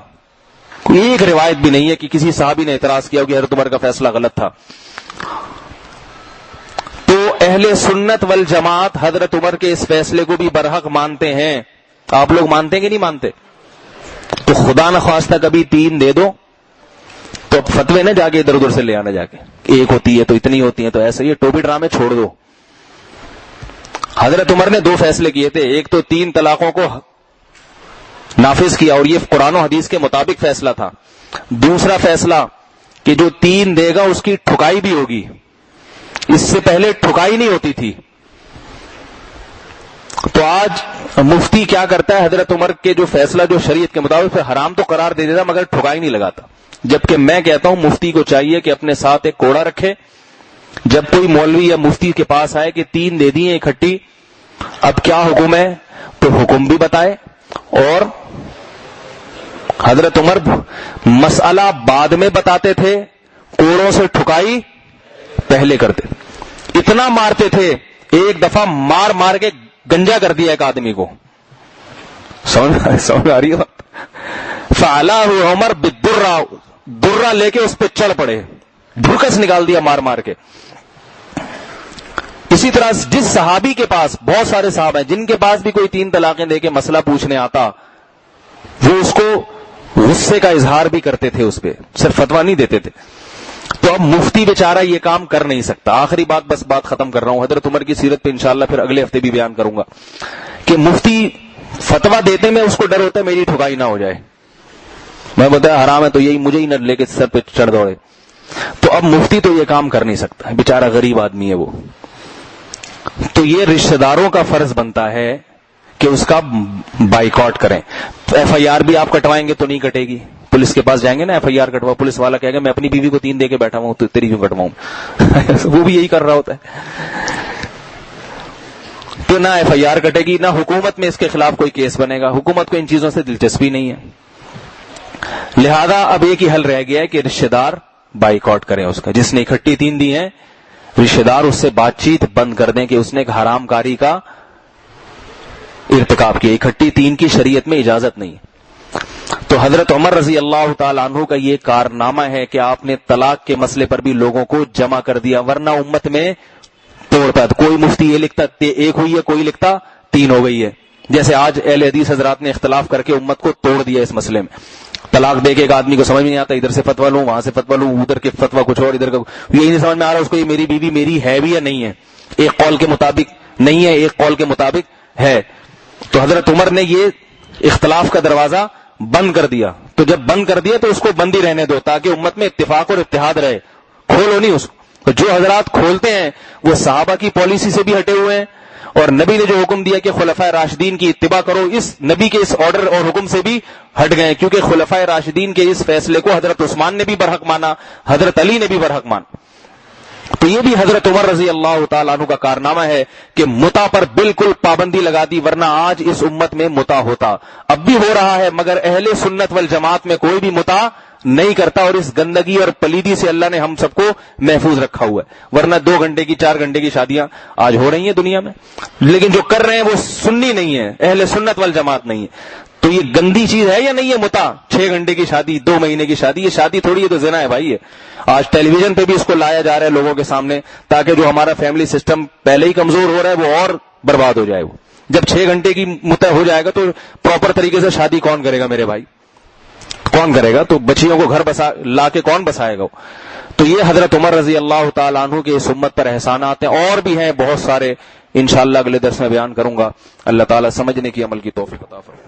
کوئی ایک روایت بھی نہیں ہے کہ کسی صحابی نے اعتراض کیا کہ حضرت عمر کا فیصلہ غلط تھا. تو اہل سنت والجماعت حضرت عمر کے اس فیصلے کو بھی برحق مانتے ہیں. آپ لوگ مانتے ہیں کہ نہیں مانتے؟ تو خدا نخواستہ کبھی 3 دے دو تو فتوے نہ جا کے ادھر ادھر سے لے آنا، جا کے ایک ہوتی ہے تو اتنی ہوتی ہے تو ایسے، یہ ٹوپی ڈرامے چھوڑ دو. حضرت عمر نے 2 فیصلے کیے تھے، ایک تو 3 طلاقوں کو نافذ کیا اور یہ قرآن و حدیث کے مطابق فیصلہ تھا. دوسرا فیصلہ کہ جو 3 دے گا اس کی ٹھکائی بھی ہوگی. اس سے پہلے ٹھکائی نہیں ہوتی تھی. تو آج مفتی کیا کرتا ہے؟ حضرت عمر کے جو فیصلہ جو شریعت کے مطابق پھر حرام تو قرار دے دیتا مگر ٹھکائی نہیں لگاتا. جبکہ میں کہتا ہوں مفتی کو چاہیے کہ اپنے ساتھ ایک کوڑا رکھے. جب کوئی مولوی یا مفتی کے پاس آئے کہ 3 دے دیے اکٹھی، اب کیا حکم ہے، تو حکم بھی بتائے. اور حضرت عمر مسئلہ بعد میں بتاتے تھے، کوڑوں سے ٹھکائی پہلے کرتے. اتنا مارتے تھے، ایک دفعہ مار مار کے گنجا کر دیا ایک آدمی کو. سمجھ آ رہی ہے بات؟ فعلاه عمر بالدرہ، درہ لے کے اس پہ چڑھ پڑے، ڈھرکس نکال دیا مار مار کے. اسی طرح جس صحابی کے پاس، بہت سارے صحابہ ہیں جن کے پاس بھی کوئی 3 طلاقیں دے کے مسئلہ پوچھنے آتا، وہ اس کو غصے کا اظہار بھی کرتے تھے، اس پہ صرف فتویٰ نہیں دیتے تھے. تو اب مفتی بیچارہ یہ کام کر نہیں سکتا. آخری بات، بس بات ختم کر رہا ہوں. حضرت عمر کی سیرت پہ انشاءاللہ پھر اگلے ہفتے بھی بیان کروں گا کہ مفتی فتویٰ دیتے میں اس کو ڈر ہوتا ہے میری ٹھکائی نہ ہو جائے. میں بتایا حرام ہے تو یہی مجھے ہی نہ لے کے سر پہ چڑھ دوڑے. تو اب مفتی تو یہ کام کر نہیں سکتا، بیچارہ غریب آدمی ہے وہ. تو یہ رشتہ داروں کا فرض بنتا ہے کہ اس کا بائیکاٹ کریں. ایف آئی آر بھی آپ کٹوائیں گے تو نہیں کٹے گی. پولیس کے پاس جائیں گے نا, ایف آئی آر کٹواؤ, پولیس والا کہے گا میں اپنی بیوی کو 3 دے کے بیٹھا ہوں تو تیری کیوں کٹواؤں. وہ بھی یہی کر رہا ہوتا ہے. تو نہ ایف آئی آر کٹے گی, نہ حکومت میں اس کے خلاف کوئی کیس بنے گا. حکومت کو ان چیزوں سے دلچسپی نہیں ہے. لہذا اب ایک ہی حل رہ گیا ہے کہ رشتہ دار بائیکاٹ کریں اس کا. جس نے اکٹھی 3 دی ہیں, رشتہ دار اس سے بات چیت بند کر دیں کہ اس نے ایک حرام کاری کا ارتکاب کیا. اکٹھی 3 کی شریعت میں اجازت نہیں. تو حضرت عمر رضی اللہ تعالی عنہ کا یہ کارنامہ ہے کہ آپ نے طلاق کے مسئلے پر بھی لوگوں کو جمع کر دیا, ورنہ امت میں توڑتا. کوئی مفتی یہ لکھتا 1 ہوئی ہے, کوئی لکھتا 3 ہو گئی ہے. جیسے آج اہل حدیث حضرات نے اختلاف کر کے امت کو توڑ دیا اس مسئلے میں. طلاق دے کے ایک آدمی کو سمجھ میں نہیں آتا, ادھر سے فتوا لوں, وہاں سے فتوا لوں, ادھر کے فتوا کچھ اور, ادھر کا یہی نہیں سمجھ میں آ رہا اس کو یہ میری بیوی میری ہے بھی یا نہیں ہے. ایک قول کے مطابق نہیں ہے, ایک قول کے مطابق ہے. تو حضرت عمر نے یہ اختلاف کا دروازہ بند کر دیا. تو جب بند کر دیا تو اس کو بند ہی رہنے دو تاکہ امت میں اتفاق اور اتحاد رہے, کھولو نہیں اس کو. تو جو حضرات کھولتے ہیں وہ صحابہ کی پالیسی سے بھی ہٹے ہوئے ہیں, اور نبی نے جو حکم دیا کہ خلفائے راشدین کی اتباع کرو, اس نبی کے اس آرڈر اور حکم سے بھی ہٹ گئے, کیونکہ خلفائے راشدین کے اس فیصلے کو حضرت عثمان نے بھی برحق مانا, حضرت علی نے بھی برحق مانا. تو یہ بھی حضرت عمر رضی اللہ تعالیٰ عنہ کا کارنامہ ہے کہ متع پر بالکل پابندی لگا دی, ورنہ آج اس امت میں متع ہوتا. اب بھی ہو رہا ہے مگر اہل سنت والجماعت میں کوئی بھی متع نہیں کرتا, اور اس گندگی اور پلیدی سے اللہ نے ہم سب کو محفوظ رکھا ہوا ہے. ورنہ 2 گھنٹے کی 4 گھنٹے کی شادیاں آج ہو رہی ہیں دنیا میں, لیکن جو کر رہے ہیں وہ سنی نہیں ہے, اہل سنت والجماعت نہیں ہے. تو یہ گندی چیز ہے یا نہیں ہے متع؟ 6 گھنٹے کی شادی, 2 مہینے کی شادی, یہ شادی تھوڑی ہے, تو زنا ہے بھائی. آج ٹیلی ویژن پہ بھی اس کو لایا جا رہا ہے لوگوں کے سامنے, تاکہ جو ہمارا فیملی سسٹم پہلے ہی کمزور ہو رہا ہے وہ اور برباد ہو جائے. وہ جب 6 گھنٹے کی متع ہو جائے گا تو پراپر طریقے سے شادی کون کرے گا میرے بھائی, کون کرے گا؟ تو بچیوں کو گھر لا کے کون بسائے گا؟ تو یہ حضرت عمر رضی اللہ تعالیٰ عنہ کے اس امت پر احسانات ہیں, اور بھی ہیں بہت سارے, انشاءاللہ اگلے درس میں بیان کروں گا. اللہ تعالیٰ سمجھنے کی عمل کی توفیق عطا فرمائے.